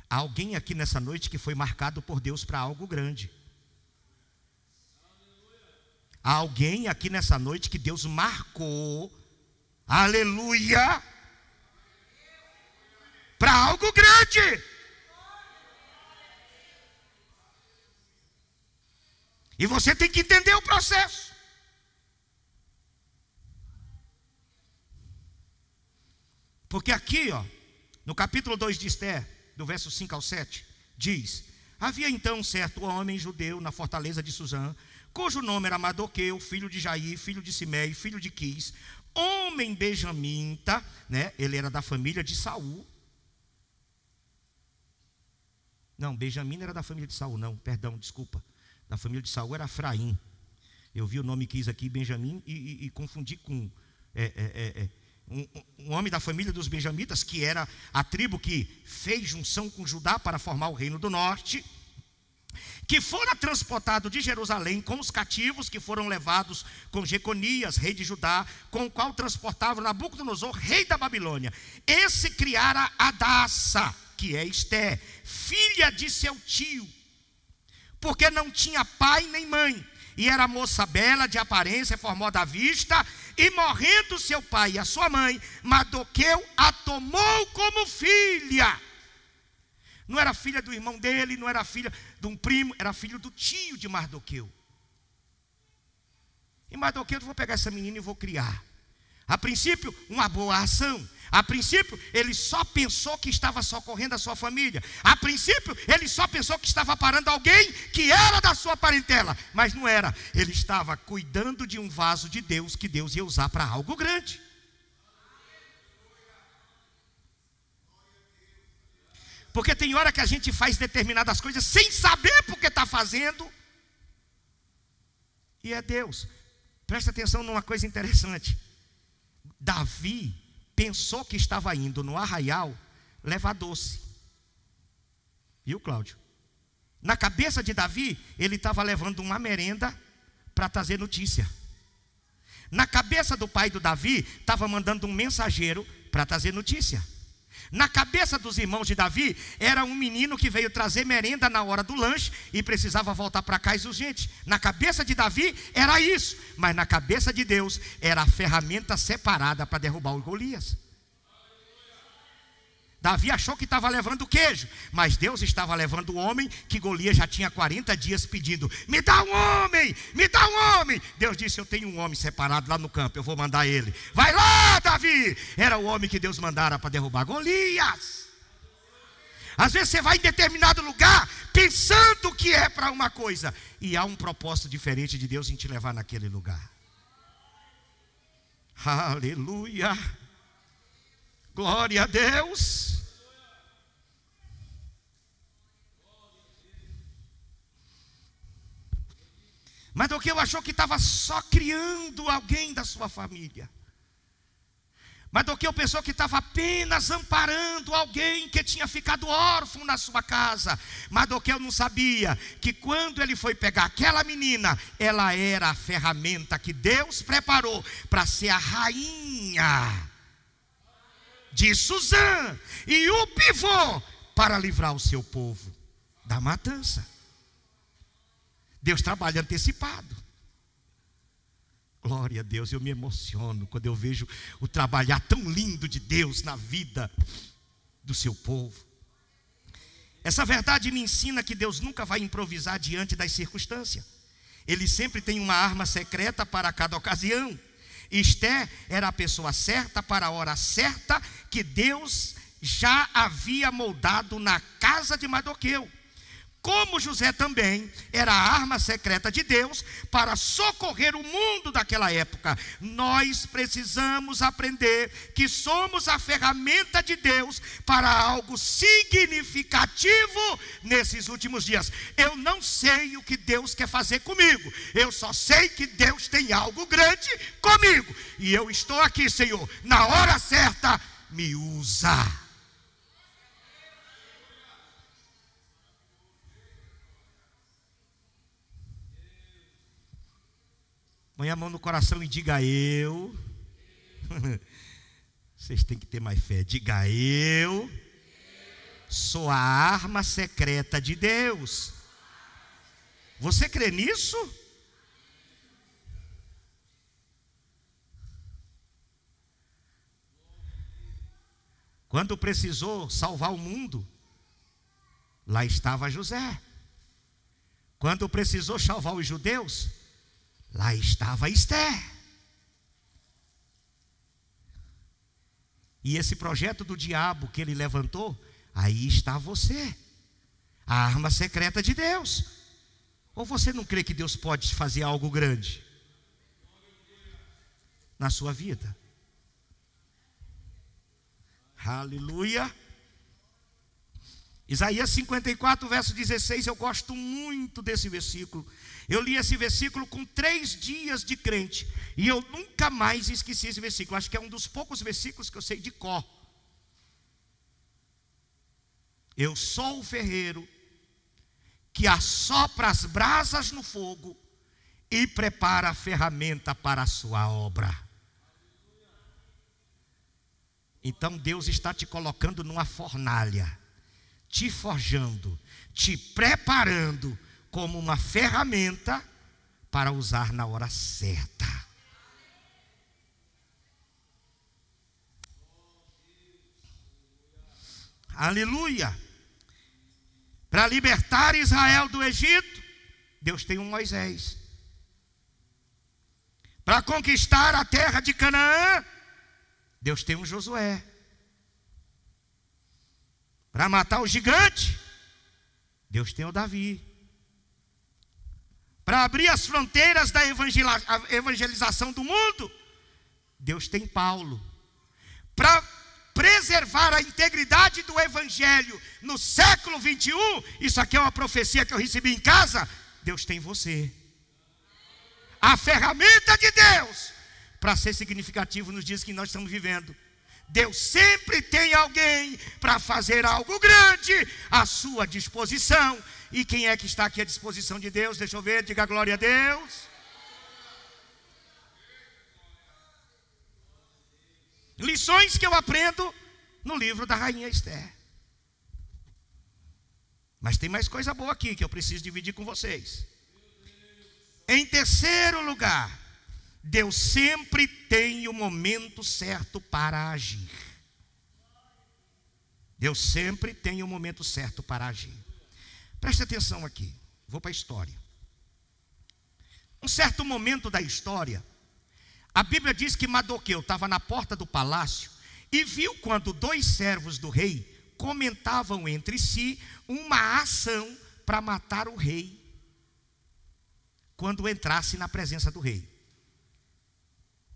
Há alguém aqui nessa noite que foi marcado por Deus para algo grande. Há alguém aqui nessa noite que Deus marcou, aleluia, para algo grande. E você tem que entender o processo. Porque aqui, no capítulo 2 de Esther, do verso 5 ao 7, diz: havia então um certo homem judeu na fortaleza de Suzã, cujo nome era Mardoqueu, filho de Jair, filho de Simei, filho de Quis, homem benjamita, né? Ele era da família de Saul. Não, Benjamim era da família de Saul, não, perdão, desculpa. Da família de Saul era Efraim. Eu vi o nome Quis aqui, Benjamim, e confundi com um homem da família dos benjamitas, que era a tribo que fez junção com Judá para formar o reino do norte, que fora transportado de Jerusalém com os cativos que foram levados com Jeconias, rei de Judá, com o qual transportava Nabucodonosor, rei da Babilônia. Esse criara Hadassa, que é Esté, filha de seu tio, porque não tinha pai nem mãe, e era moça bela de aparência, formosa à vista, e morrendo seu pai e a sua mãe, Mardoqueu a tomou como filha. Não era filha do irmão dele, não era filha de um primo, era filho do tio de Mardoqueu. E Mardoqueu: eu vou pegar essa menina e vou criar. A princípio, uma boa ação. A princípio, ele só pensou que estava socorrendo a sua família. A princípio, ele só pensou que estava parando alguém que era da sua parentela. Mas não era. Ele estava cuidando de um vaso de Deus, que Deus ia usar para algo grande. Porque tem hora que a gente faz determinadas coisas sem saber por que está fazendo. E é Deus. Presta atenção numa coisa interessante. Davi pensou que estava indo no arraial levar doce. Viu, Cláudio? Na cabeça de Davi, ele estava levando uma merenda para trazer notícia. Na cabeça do pai do Davi, estava mandando um mensageiro para trazer notícia. Na cabeça dos irmãos de Davi, era um menino que veio trazer merenda na hora do lanche e precisava voltar para casa urgente. Na cabeça de Davi era isso, mas na cabeça de Deus era a ferramenta separada para derrubar o Golias. Davi achou que estava levando queijo, mas Deus estava levando o homem que Golias já tinha 40 dias pedindo: me dá um homem, me dá um homem. Deus disse: eu tenho um homem separado lá no campo, eu vou mandar ele. Vai lá, Davi. Era o homem que Deus mandara para derrubar Golias. Às vezes você vai em determinado lugar pensando que é para uma coisa, e há um propósito diferente de Deus em te levar naquele lugar. Aleluia. Glória a Deus. Mardoqueu achou que estava só criando alguém da sua família. Mardoqueu pensou que estava apenas amparando alguém que tinha ficado órfão na sua casa. Mardoqueu não sabia que quando ele foi pegar aquela menina, ela era a ferramenta que Deus preparou para ser a rainha de Suzã e o pivô para livrar o seu povo da matança. Deus trabalha antecipado. Glória a Deus, eu me emociono quando eu vejo o trabalhar tão lindo de Deus na vida do seu povo. Essa verdade me ensina que Deus nunca vai improvisar diante das circunstâncias. Ele sempre tem uma arma secreta para cada ocasião. Esté era a pessoa certa para a hora certa que Deus já havia moldado na casa de Mardoqueu. como José também era a arma secreta de Deus para socorrer o mundo daquela época. Nós precisamos aprender que somos a ferramenta de Deus para algo significativo nesses últimos dias. Eu não sei o que Deus quer fazer comigo, eu só sei que Deus tem algo grande comigo, e eu estou aqui, Senhor, na hora certa, me usa. Põe a mão no coração e diga: eu. Vocês têm que ter mais fé. Diga: eu sou a arma secreta de Deus. Você crê nisso? Quando precisou salvar o mundo, lá estava José. Quando precisou salvar os judeus, lá estava Esther. E esse projeto do diabo que ele levantou, aí está você, a arma secreta de Deus. Ou você não crê que Deus pode fazer algo grande na sua vida? Aleluia. Isaías 54, verso 16, eu gosto muito desse versículo. Eu li esse versículo com 3 dias de crente, e eu nunca mais esqueci esse versículo. Acho que é um dos poucos versículos que eu sei de cor. Eu sou o ferreiro que assopra as brasas no fogo e prepara a ferramenta para a sua obra. Então Deus está te colocando numa fornalha, te forjando, te preparando como uma ferramenta para usar na hora certa. Aleluia. Para libertar Israel do Egito, Deus tem um Moisés. Para conquistar a terra de Canaã, Deus tem um Josué. Para matar o gigante, Deus tem o Davi. Para abrir as fronteiras da evangelização do mundo, Deus tem Paulo. Para preservar a integridade do evangelho no século 21, isso aqui é uma profecia que eu recebi em casa, Deus tem você. A ferramenta de Deus para ser significativo nos dias que nós estamos vivendo. Deus sempre tem alguém para fazer algo grande à sua disposição. E quem é que está aqui à disposição de Deus? Deixa eu ver, diga glória a Deus. Lições que eu aprendo no livro da rainha Esther. Mas tem mais coisa boa aqui que eu preciso dividir com vocês. Em terceiro lugar, Deus sempre tem o momento certo para agir. Deus sempre tem o momento certo para agir. Preste atenção aqui, vou para a história. Um certo momento da história, a Bíblia diz que Mardoqueu estava na porta do palácio e viu quando 2 servos do rei comentavam entre si uma ação para matar o rei quando entrasse na presença do rei.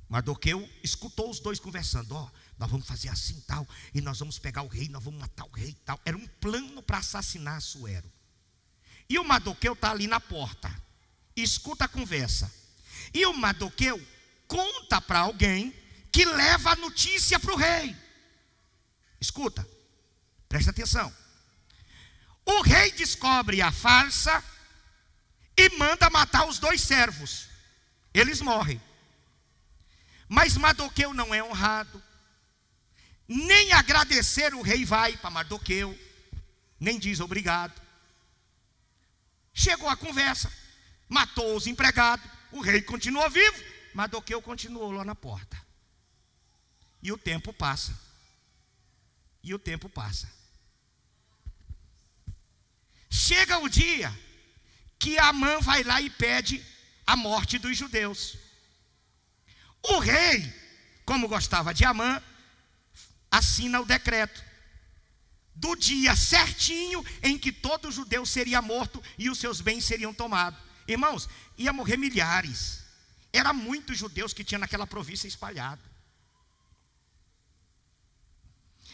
Mardoqueu escutou os 2 conversando. Nós vamos fazer assim tal, e nós vamos pegar o rei, nós vamos matar o rei tal. Era um plano para assassinar Assuero. E o Mardoqueu está ali na porta, escuta a conversa. E o Mardoqueu conta para alguém que leva a notícia para o rei. Escuta, presta atenção. O rei descobre a farsa e manda matar os 2 servos. Eles morrem. Mas Mardoqueu não é honrado, nem agradecer o rei vai para Mardoqueu, nem diz obrigado. Chegou a conversa, matou os empregados, o rei continuou vivo, Mardoqueu continuou lá na porta. E o tempo passa. E o tempo passa. Chega o dia que Amã vai lá e pede a morte dos judeus. O rei, como gostava de Amã, assina o decreto. do dia certinho em que todo judeu seria morto e os seus bens seriam tomados. Irmãos, ia morrer milhares. Era muitos judeus que tinha naquela província espalhado.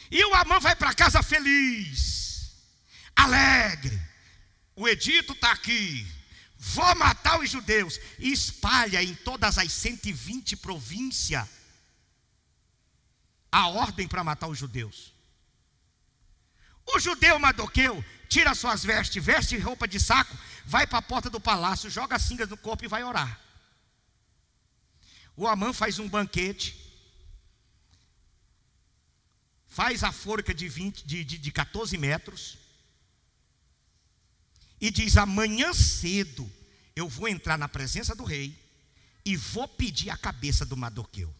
E o Amã vai para casa feliz, alegre. O edito está aqui. Vou matar os judeus. E espalha em todas as 120 províncias a ordem para matar os judeus. O judeu Mardoqueu tira suas vestes, veste roupa de saco, vai para a porta do palácio, joga cingas no corpo e vai orar. O Amã faz um banquete, faz a forca de 14 metros e diz: amanhã cedo eu vou entrar na presença do rei e vou pedir a cabeça do Mardoqueu.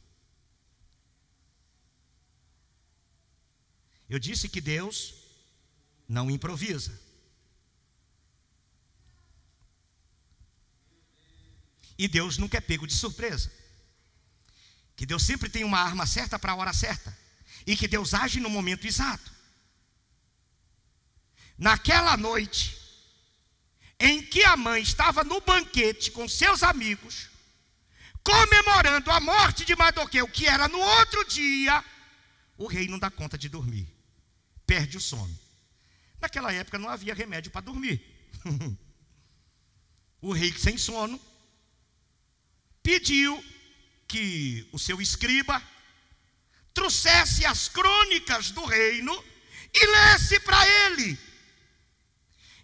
Eu disse que Deus não improvisa. E Deus nunca é pego de surpresa. Que Deus sempre tem uma arma certa para a hora certa. E que Deus age no momento exato. Naquela noite em que a mãe estava no banquete com seus amigos, comemorando a morte de Mardoqueu, que era no outro dia, o rei não dá conta de dormir, perde o sono. Naquela época não havia remédio para dormir. O rei, sem sono, pediu que o seu escriba trouxesse as crônicas do reino e lesse para ele.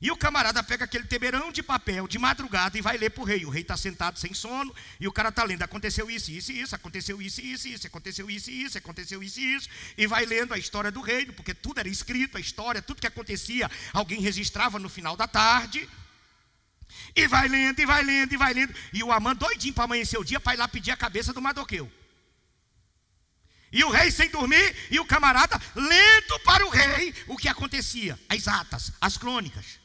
E o camarada pega aquele tebeirão de papel de madrugada e vai ler para o rei. O rei está sentado sem sono e o cara está lendo: aconteceu isso, isso, isso, aconteceu isso, isso, isso, aconteceu isso, isso, aconteceu isso, isso. E vai lendo a história do reino, porque tudo era escrito, a história, tudo que acontecia, alguém registrava no final da tarde. E vai lendo, e vai lendo, e vai lendo. E o Amã doidinho para amanhecer o dia para ir lá pedir a cabeça do Mardoqueu. E o rei sem dormir e o camarada lendo para o rei o que acontecia, as atas, as crônicas.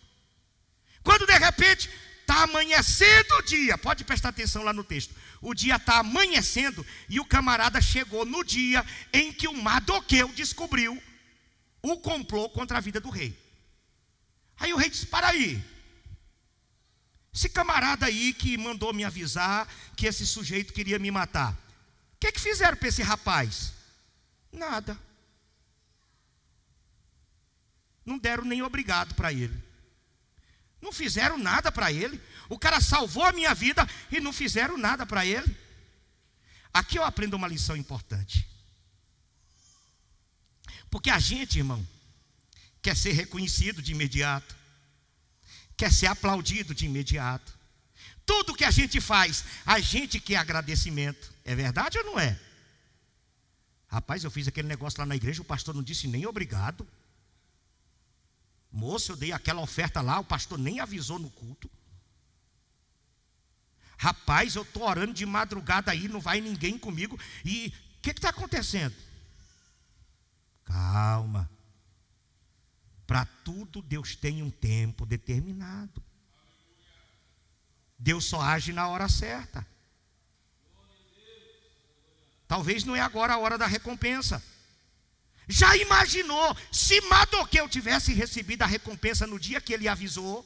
Quando de repente está amanhecendo o dia, pode prestar atenção lá no texto, o dia está amanhecendo e o camarada chegou no dia em que o Mardoqueu descobriu o complô contra a vida do rei. Aí o rei disse: para aí, esse camarada aí que mandou me avisar que esse sujeito queria me matar, o que fizeram para esse rapaz? Nada. Não deram nem obrigado para ele. Não fizeram nada para ele. O cara salvou a minha vida e não fizeram nada para ele. Aqui eu aprendo uma lição importante. Porque a gente, irmão, quer ser reconhecido de imediato, quer ser aplaudido de imediato. Tudo que a gente faz, a gente quer agradecimento. É verdade ou não é? Rapaz, eu fiz aquele negócio lá na igreja, o pastor não disse nem obrigado. Moço, eu dei aquela oferta lá, o pastor nem avisou no culto. Rapaz, eu estou orando de madrugada aí, não vai ninguém comigo. E o que está acontecendo? Calma. Para tudo Deus tem um tempo determinado. Deus só age na hora certa. Talvez não é agora a hora da recompensa. Já imaginou se Mardoqueu tivesse recebido a recompensa no dia que ele avisou?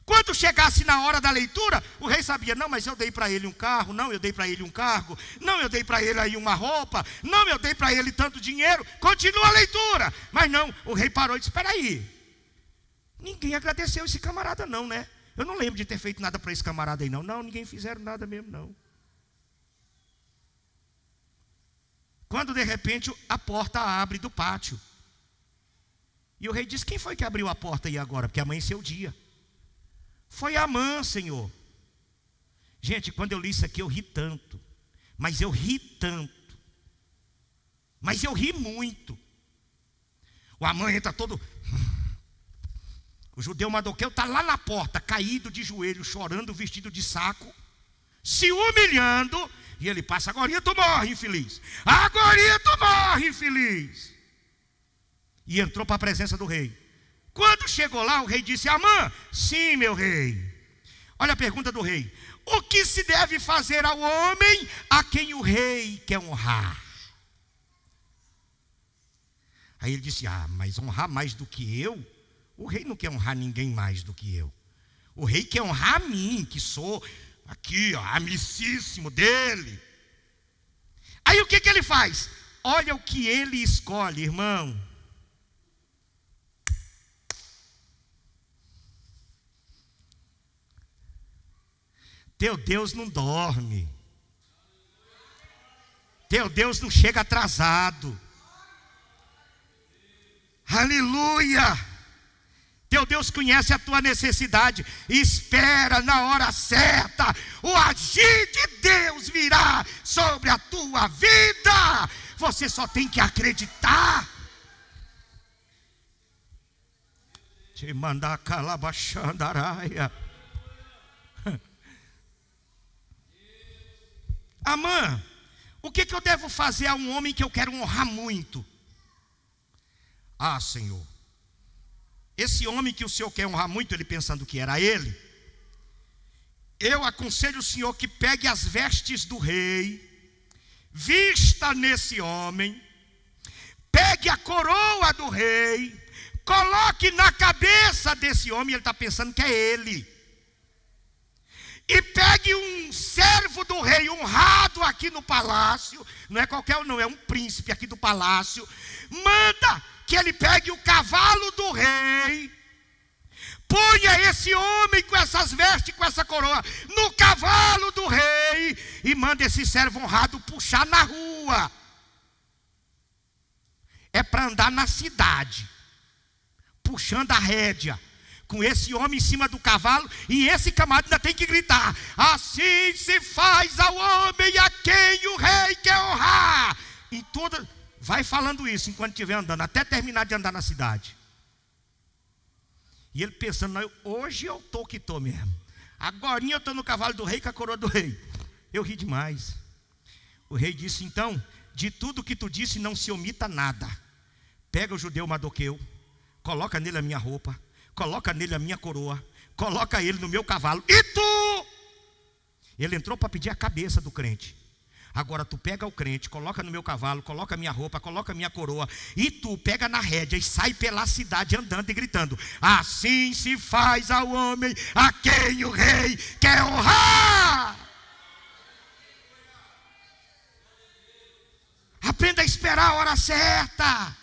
Quando chegasse na hora da leitura, o rei sabia: não, mas eu dei para ele um carro, não, eu dei para ele um cargo, não, eu dei para ele aí uma roupa, não, eu dei para ele tanto dinheiro. Continua a leitura. Mas não, o rei parou e disse: espera aí, ninguém agradeceu esse camarada não, né? Eu não lembro de ter feito nada para esse camarada aí não. Não, ninguém fizeram nada mesmo não. Quando de repente a porta abre do pátio. E o rei diz: quem foi que abriu a porta aí agora? Porque amanheceu o dia. Foi Amã, Senhor. Gente, quando eu li isso aqui eu ri tanto. Mas eu ri tanto. Mas eu ri muito. O Amã entra todo... O judeu Mardoqueu está lá na porta, caído de joelho, chorando, vestido de saco, se humilhando. E ele passa: agorinha tu morre, infeliz. Agorinha tu morre, infeliz. E entrou para a presença do rei. Quando chegou lá, o rei disse: Amã, sim, meu rei. Olha a pergunta do rei: o que se deve fazer ao homem a quem o rei quer honrar? Aí ele disse: mas honrar mais do que eu? O rei não quer honrar ninguém mais do que eu. O rei quer honrar a mim, que sou aqui, amicíssimo dele. Aí o que ele faz? Olha o que ele escolhe, irmão. Teu Deus não dorme. Teu Deus não chega atrasado. Aleluia! Teu Deus conhece a tua necessidade. Espera na hora certa. O agir de Deus virá sobre a tua vida. Você só tem que acreditar. Te mandar calabaxandaraia. Amã, o que eu devo fazer a um homem que eu quero honrar muito? Senhor, esse homem que o Senhor quer honrar muito, ele pensando que era ele, eu aconselho o Senhor que pegue as vestes do rei, vista nesse homem, pegue a coroa do rei, coloque na cabeça desse homem, ele está pensando que é ele, e pegue um servo do rei honrado aqui no palácio, não é qualquer um não, é um príncipe aqui do palácio, manda que ele pegue o cavalo do rei, ponha esse homem com essas vestes, com essa coroa, no cavalo do rei, e manda esse servo honrado puxar na rua. É para andar na cidade, puxando a rédea, com esse homem em cima do cavalo, e esse camarada ainda tem que gritar: assim se faz ao homem a quem o rei quer honrar. Em toda, vai falando isso enquanto estiver andando, até terminar de andar na cidade. E ele pensando: não, hoje eu estou que estou mesmo. Agorinha eu estou no cavalo do rei com a coroa do rei. Eu ri demais. O rei disse: então, de tudo que tu disse não se omita nada. Pega o judeu Mardoqueu, coloca nele a minha roupa, coloca nele a minha coroa, coloca ele no meu cavalo, e tu? Ele entrou para pedir a cabeça do crente. Agora tu pega o crente, coloca no meu cavalo, coloca a minha roupa, coloca a minha coroa, e tu pega na rédea e sai pela cidade andando e gritando: assim se faz ao homem a quem o rei quer honrar. Aprenda a esperar a hora certa.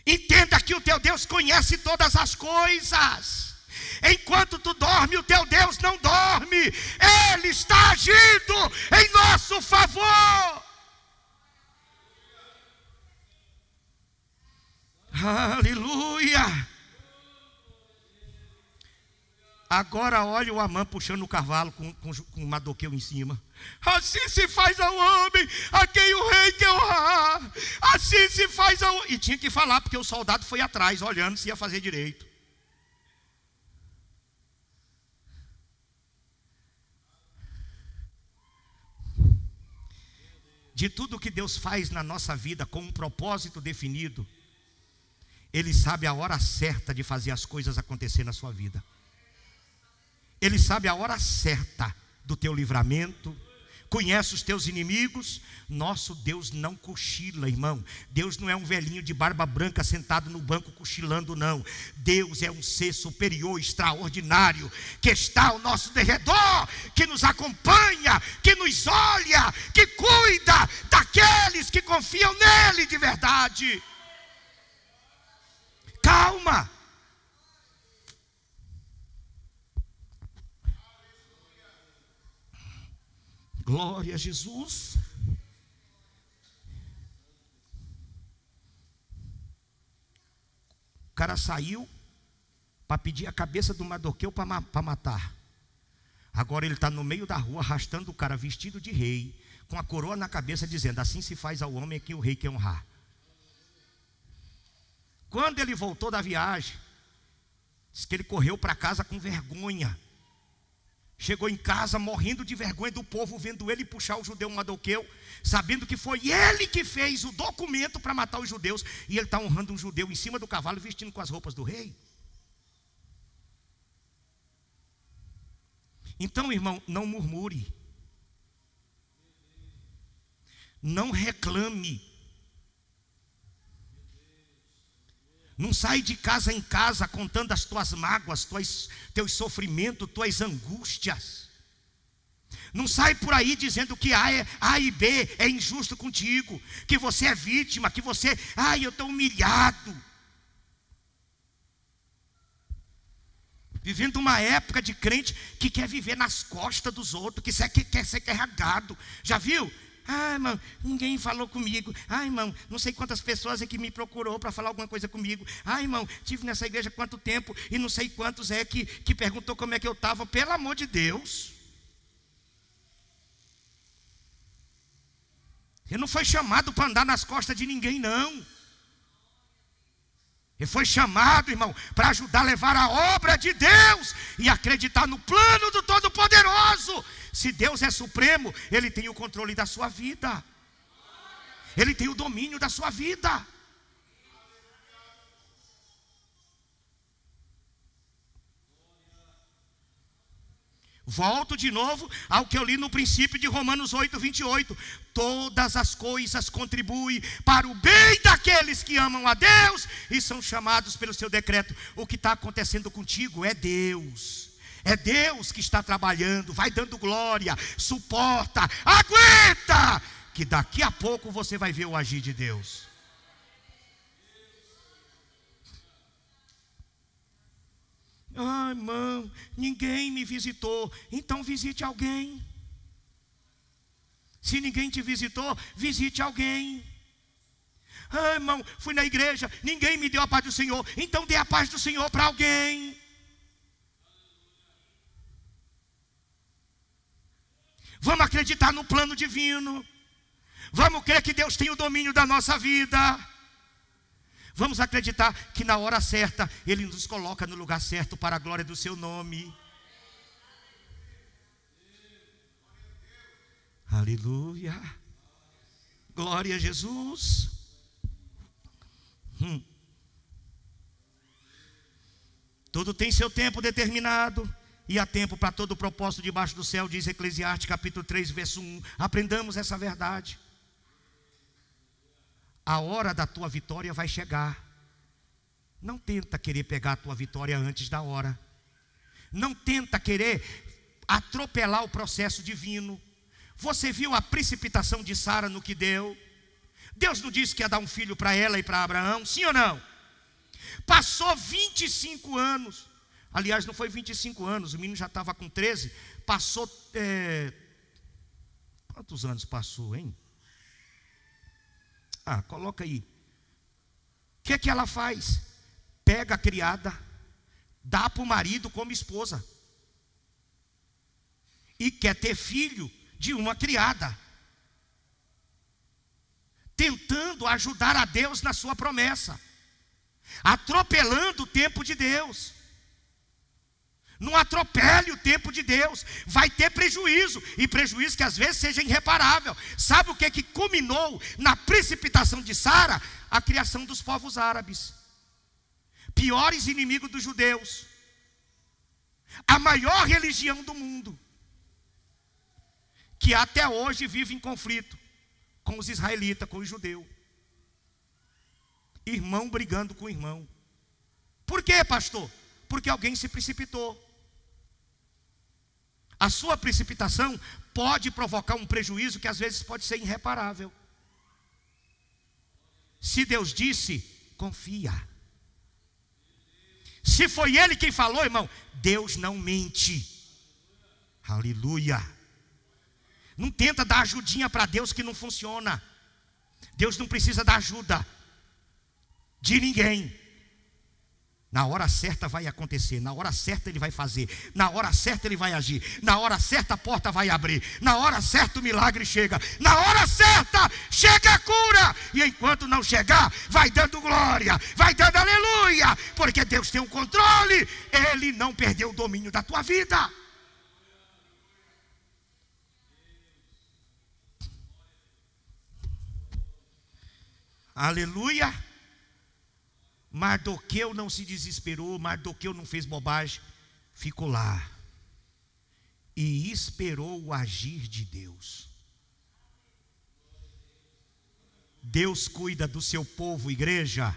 Entenda que o teu Deus conhece todas as coisas. Enquanto tu dorme, o teu Deus não dorme. Ele está agindo em nosso favor. Aleluia. Agora olha o Amã puxando o cavalo com o Mardoqueu em cima. Assim se faz ao homem a quem o rei quer honrar. Assim se faz ao... E tinha que falar, porque o soldado foi atrás, olhando se ia fazer direito. De tudo que Deus faz na nossa vida com um propósito definido, Ele sabe a hora certa de fazer as coisas acontecer na sua vida. Ele sabe a hora certa do teu livramento, conhece os teus inimigos. Nosso Deus não cochila, irmão. Deus não é um velhinho de barba branca sentado no banco cochilando, não. Deus é um ser superior, extraordinário, que está ao nosso derredor, que nos acompanha, que nos olha, que cuida daqueles que confiam nele de verdade. Calma. Glória a Jesus. O cara saiu para pedir a cabeça do Mardoqueu para matar. Agora ele está no meio da rua arrastando o cara vestido de rei, com a coroa na cabeça, dizendo: assim se faz ao homem que o rei quer honrar. Quando ele voltou da viagem, diz que ele correu para casa com vergonha. Chegou em casa morrendo de vergonha do povo vendo ele puxar o judeu Mardoqueu, sabendo que foi ele que fez o documento para matar os judeus, e ele está honrando um judeu em cima do cavalo, vestindo com as roupas do rei. Então, irmão, não murmure, não reclame, Não sai de casa em casa contando as tuas mágoas, teus sofrimentos, tuas angústias. Não sai por aí dizendo que A e B é injusto contigo, que você é vítima, que você, eu estou humilhado. Vivendo uma época de crente que quer viver nas costas dos outros, que quer ser carregado. Já viu? Irmão, ninguém falou comigo. Irmão, não sei quantas pessoas é que me procurou para falar alguma coisa comigo. Irmão, tive nessa igreja quanto tempo e não sei quantos é que perguntou como é que eu estava. Pelo amor de Deus. Ele não foi chamado para andar nas costas de ninguém, não. Ele foi chamado, irmão, para ajudar a levar a obra de Deus e acreditar no plano do Todo-Poderoso. Se Deus é supremo, Ele tem o controle da sua vida. Ele tem o domínio da sua vida. Volto de novo ao que eu li no princípio de Romanos 8, 28. Todas as coisas contribuem para o bem daqueles que amam a Deus e são chamados pelo seu decreto. O que está acontecendo contigo é Deus. É Deus que está trabalhando, vai dando glória, suporta, aguenta, que daqui a pouco você vai ver o agir de Deus. Irmão, ninguém me visitou. Então visite alguém. Se ninguém te visitou, visite alguém. Irmão, fui na igreja, ninguém me deu a paz do Senhor. Então dê a paz do Senhor para alguém. Vamos acreditar no plano divino. Vamos crer que Deus tem o domínio da nossa vida. Vamos acreditar que na hora certa Ele nos coloca no lugar certo para a glória do seu nome. Aleluia. Glória a Jesus. Tudo tem seu tempo determinado. E há tempo para todo o propósito debaixo do céu, diz Eclesiastes capítulo 3, verso 1. Aprendamos essa verdade. A hora da tua vitória vai chegar. Não tenta querer pegar a tua vitória antes da hora. Não tenta querer atropelar o processo divino. Você viu a precipitação de Sara no que deu? Deus não disse que ia dar um filho para ela e para Abraão, sim ou não? Passou 25 anos. Aliás, não foi 25 anos, o menino já estava com 13. Passou, quantos anos passou, hein? Coloca aí. O que é que ela faz? Pega a criada, dá para o marido como esposa. E quer ter filho de uma criada. Tentando ajudar a Deus na sua promessa. Atropelando o tempo de Deus. Não atropele o tempo de Deus. Vai ter prejuízo. E prejuízo que às vezes seja irreparável. Sabe o que culminou na precipitação de Sara? A criação dos povos árabes. Piores inimigos dos judeus. A maior religião do mundo. Que até hoje vive em conflito com os israelitas, com os judeus. Irmão brigando com irmão. Por quê, pastor? Porque alguém se precipitou. A sua precipitação pode provocar um prejuízo que às vezes pode ser irreparável. Se Deus disse, confia. Se foi Ele quem falou, irmão, Deus não mente. Aleluia. Não tenta dar ajudinha para Deus que não funciona. Deus não precisa da ajuda de ninguém. Na hora certa vai acontecer, na hora certa Ele vai fazer, na hora certa Ele vai agir, na hora certa a porta vai abrir, na hora certa o milagre chega, na hora certa chega a cura, e enquanto não chegar, vai dando glória, vai dando aleluia, porque Deus tem o controle, Ele não perdeu o domínio da tua vida. Aleluia. Mardoqueu não se desesperou, Mardoqueu não fez bobagem, ficou lá e esperou o agir de Deus. Deus cuida do seu povo, igreja.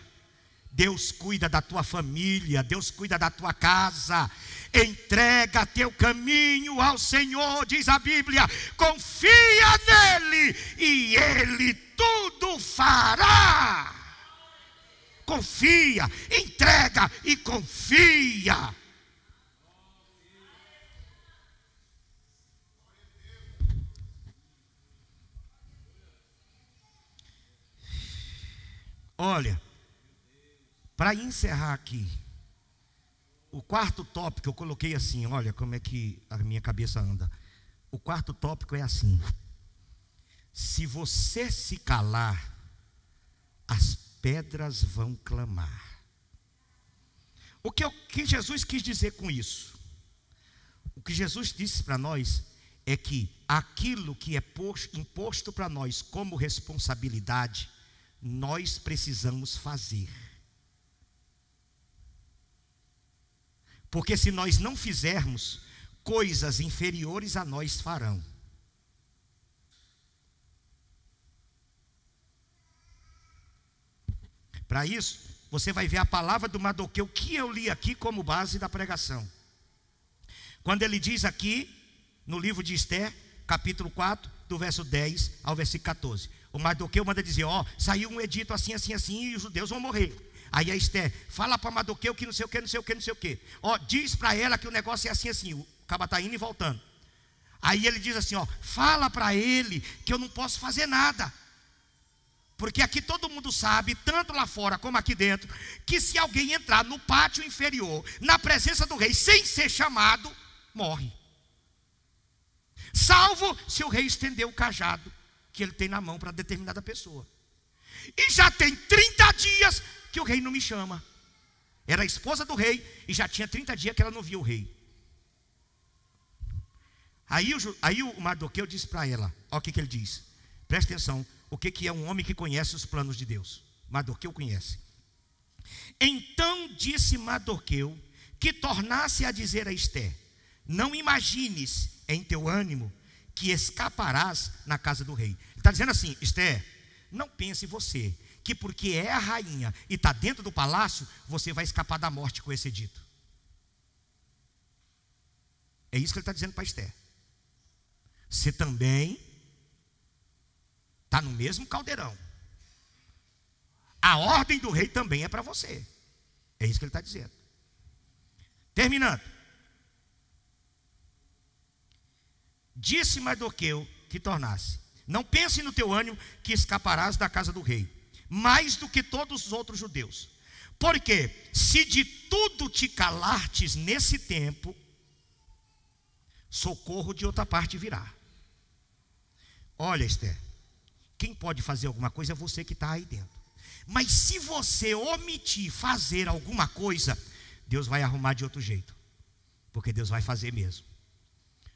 Deus cuida da tua família, Deus cuida da tua casa. Entrega teu caminho ao Senhor, diz a Bíblia. Confia nele e ele tudo fará. Confia, entrega e confia. Olha, para encerrar aqui, o quarto tópico eu coloquei assim, olha como é que a minha cabeça anda. O quarto tópico é assim: se você se calar, as pedras vão clamar. O que Jesus quis dizer com isso? O que Jesus disse para nós é que aquilo que é imposto para nós como responsabilidade, nós precisamos fazer. Porque se nós não fizermos, coisas inferiores a nós farão. Para isso, você vai ver a palavra do Mardoqueu, que eu li aqui como base da pregação. Quando ele diz aqui, no livro de Esther, capítulo 4, do verso 10 ao versículo 14. O Mardoqueu manda dizer, saiu um edito assim, assim, assim, e os judeus vão morrer. Aí a Esther fala para Mardoqueu que não sei o que, não sei o que, não sei o que. Diz para ela que o negócio é assim, assim. O caba está indo e voltando. Aí ele diz assim, fala para ele que eu não posso fazer nada. Porque aqui todo mundo sabe, tanto lá fora como aqui dentro, que se alguém entrar no pátio inferior, na presença do rei, sem ser chamado, morre. Salvo se o rei estender o cajado que ele tem na mão para determinada pessoa. E já tem 30 dias que o rei não me chama. Era a esposa do rei e já tinha 30 dias que ela não via o rei. Aí o Mardoqueu disse para ela, olha o que ele diz. Presta atenção, o que é um homem que conhece os planos de Deus. Mardoqueu conhece. Então disse Mardoqueu que tornasse a dizer a Esther: não imagines em teu ânimo que escaparás na casa do rei. Ele está dizendo assim, Esther, não pense você que porque é a rainha e está dentro do palácio, você vai escapar da morte com esse edito. É isso que ele está dizendo para Esther. Você também está no mesmo caldeirão. A ordem do rei também é para você. É isso que ele está dizendo. Terminando. Disse Mardoqueu que tornasse: não pense no teu ânimo que escaparás da casa do rei, mais do que todos os outros judeus. Porque se de tudo te calartes nesse tempo, socorro de outra parte virá. Olha, Esther, quem pode fazer alguma coisa é você que está aí dentro. Mas se você omitir fazer alguma coisa, Deus vai arrumar de outro jeito. Porque Deus vai fazer mesmo.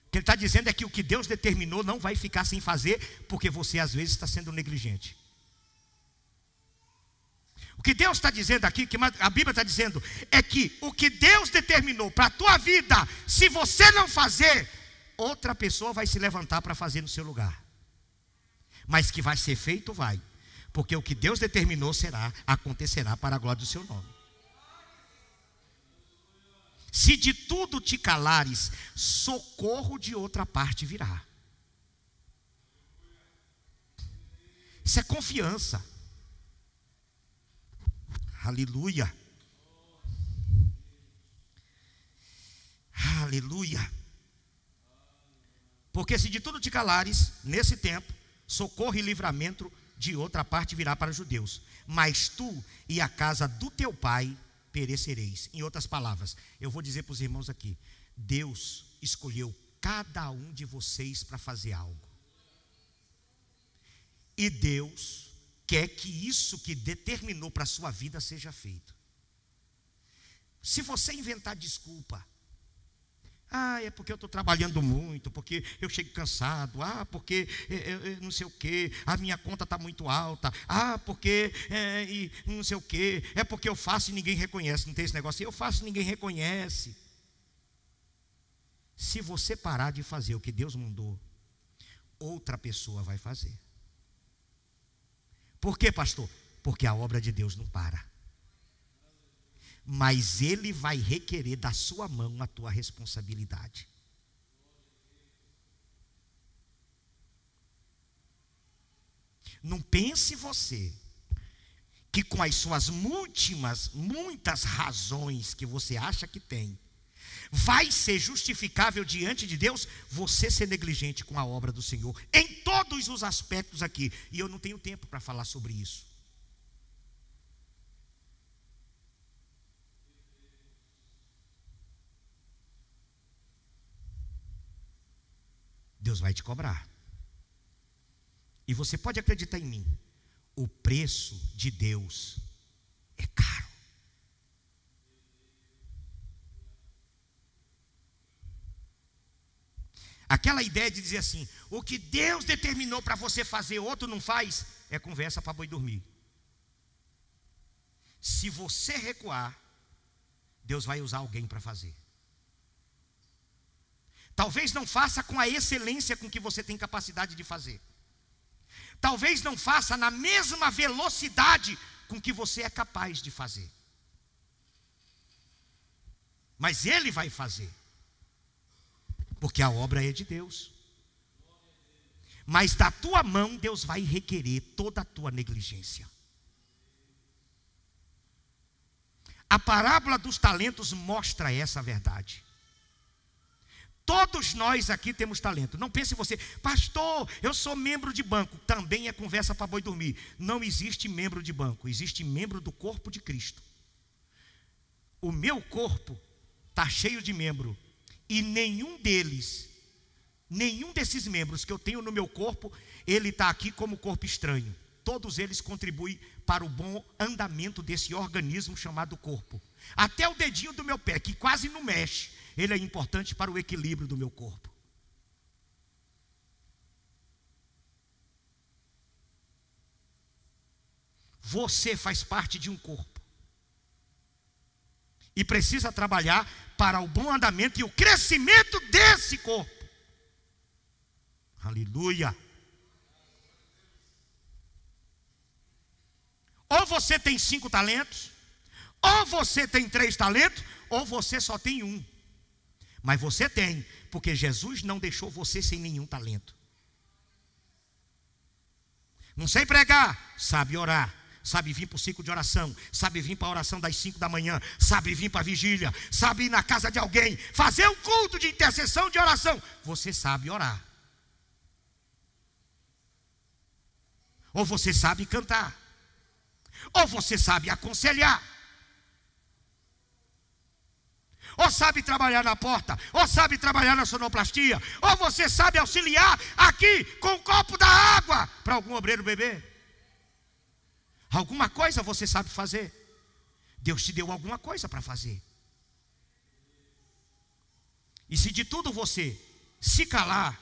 O que ele está dizendo é que o que Deus determinou não vai ficar sem fazer, porque você às vezes está sendo negligente. O que Deus está dizendo aqui, que a Bíblia está dizendo, é que o que Deus determinou para a tua vida, se você não fazer, outra pessoa vai se levantar para fazer no seu lugar. Mas que vai ser feito, vai. Porque o que Deus determinou acontecerá para a glória do seu nome. Se de tudo te calares, socorro de outra parte virá. Isso é confiança. Aleluia. Aleluia. Porque se de tudo te calares, nesse tempo, socorro e livramento de outra parte virá para os judeus. Mas tu e a casa do teu pai perecereis. Em outras palavras, eu vou dizer para os irmãos aqui: Deus escolheu cada um de vocês para fazer algo. E Deus quer que isso que determinou para a sua vida seja feito. Se você inventar desculpa, é porque eu estou trabalhando muito, porque eu chego cansado, porque não sei o que, a minha conta está muito alta, porque e não sei o que, é porque eu faço e ninguém reconhece. Não tem esse negócio, eu faço e ninguém reconhece. Se você parar de fazer o que Deus mandou, outra pessoa vai fazer. Por quê, pastor? Porque a obra de Deus não para. mas Ele vai requerer da sua mão a tua responsabilidade. Não pense você que com as suas muitas razões que você acha que tem, vai ser justificável diante de Deus você ser negligente com a obra do Senhor, em todos os aspectos aqui. E eu não tenho tempo para falar sobre isso. Deus vai te cobrar. E você pode acreditar em mim, o preço de Deus é caro. Aquela ideia de dizer assim, o que Deus determinou para você fazer, outro não faz, é conversa para boi dormir. Se você recuar, Deus vai usar alguém para fazer. Talvez não faça com a excelência com que você tem capacidade de fazer. Talvez não faça na mesma velocidade com que você é capaz de fazer. Mas Ele vai fazer. Porque a obra é de Deus. Mas da tua mão Deus vai requerer toda a tua negligência. A parábola dos talentos mostra essa verdade. Todos nós aqui temos talento. Não pense você, pastor, eu sou membro de banco. Também é conversa para boi dormir. Não existe membro de banco, existe membro do corpo de Cristo. O meu corpo está cheio de membro. E nenhum desses membros que eu tenho no meu corpo, ele está aqui como corpo estranho. Todos eles contribuem para o bom andamento desse organismo chamado corpo. Até o dedinho do meu pé, que quase não mexe, ele é importante para o equilíbrio do meu corpo. Você faz parte de um corpo. E precisa trabalhar para o bom andamento e o crescimento desse corpo. Aleluia. Ou você tem 5 talentos, ou você tem 3 talentos, ou você só tem 1. Mas você tem, porque Jesus não deixou você sem nenhum talento. Não sei pregar, sabe orar. Sabe vir para o ciclo de oração, sabe vir para a oração das 5 da manhã, sabe vir para a vigília, sabe ir na casa de alguém, fazer um culto de intercessão, de oração. Você sabe orar. Ou você sabe cantar. Ou você sabe aconselhar. Ou sabe trabalhar na porta, ou sabe trabalhar na sonoplastia, ou você sabe auxiliar aqui com um copo da água para algum obreiro beber. Alguma coisa você sabe fazer. Deus te deu alguma coisa para fazer. E se de tudo você se calar,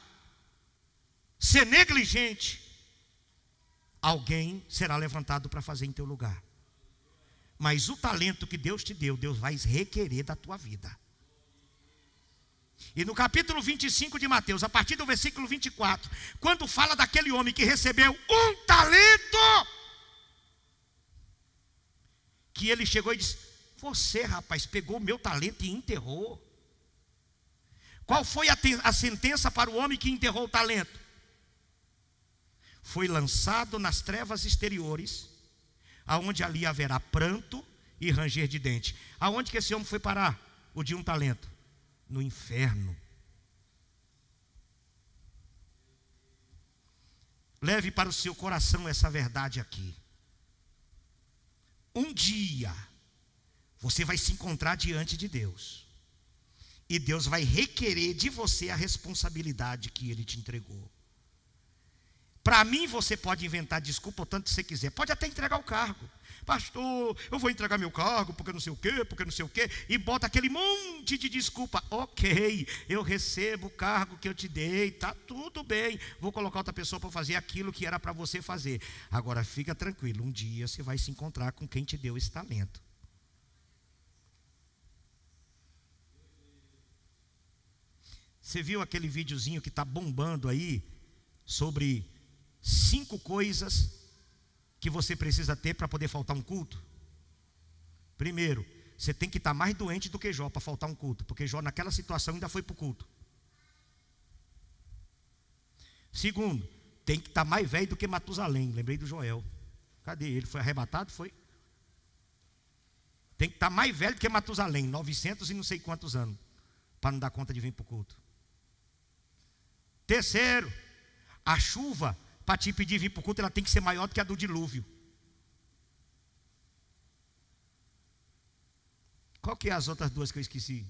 ser negligente, alguém será levantado para fazer em teu lugar. Mas o talento que Deus te deu, Deus vai requerer da tua vida. E no capítulo 25 de Mateus, a partir do versículo 24, quando fala daquele homem que recebeu um talento, que ele chegou e disse, você rapaz, pegou o meu talento e enterrou. Qual foi a sentença para o homem que enterrou o talento? Foi lançado nas trevas exteriores, aonde ali haverá pranto e ranger de dente. Aonde que esse homem foi parar? O de um talento? No inferno. Leve para o seu coração essa verdade aqui. Um dia você vai se encontrar diante de Deus, e Deus vai requerer de você a responsabilidade que Ele te entregou. Para mim você pode inventar desculpa o tanto que você quiser, pode até entregar o cargo. Pastor, eu vou entregar meu cargo porque não sei o quê, porque não sei o quê, e bota aquele monte de desculpa. Ok, eu recebo o cargo que eu te dei, tá tudo bem, vou colocar outra pessoa para fazer aquilo que era para você fazer. Agora fica tranquilo, um dia você vai se encontrar com quem te deu esse talento. Você viu aquele videozinho que está bombando aí sobre 5 coisas que você precisa ter para poder faltar um culto? Primeiro, você tem que estar mais doente do que Jó para faltar um culto, porque Jó naquela situação ainda foi para o culto. Segundo, tem que estar mais velho do que Matusalém. Lembrei do Joel. Cadê ele? Foi arrebatado? Foi? Tem que estar mais velho do que Matusalém, 900 e não sei quantos anos, para não dar conta de vir para o culto. Terceiro, a chuva, para te pedir vir para o culto, ela tem que ser maior do que a do dilúvio. Qual que é as outras duas que eu esqueci?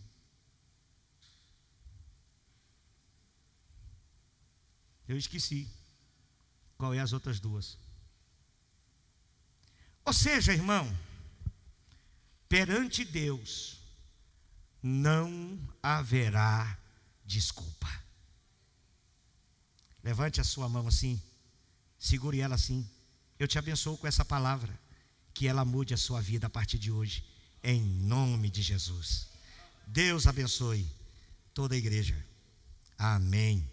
Eu esqueci. Qual é as outras duas? Ou seja, irmão, perante Deus não haverá desculpa. Levante a sua mão assim, segure ela assim. Eu te abençoo com essa palavra, que ela mude a sua vida a partir de hoje, em nome de Jesus. Deus abençoe toda a igreja. Amém.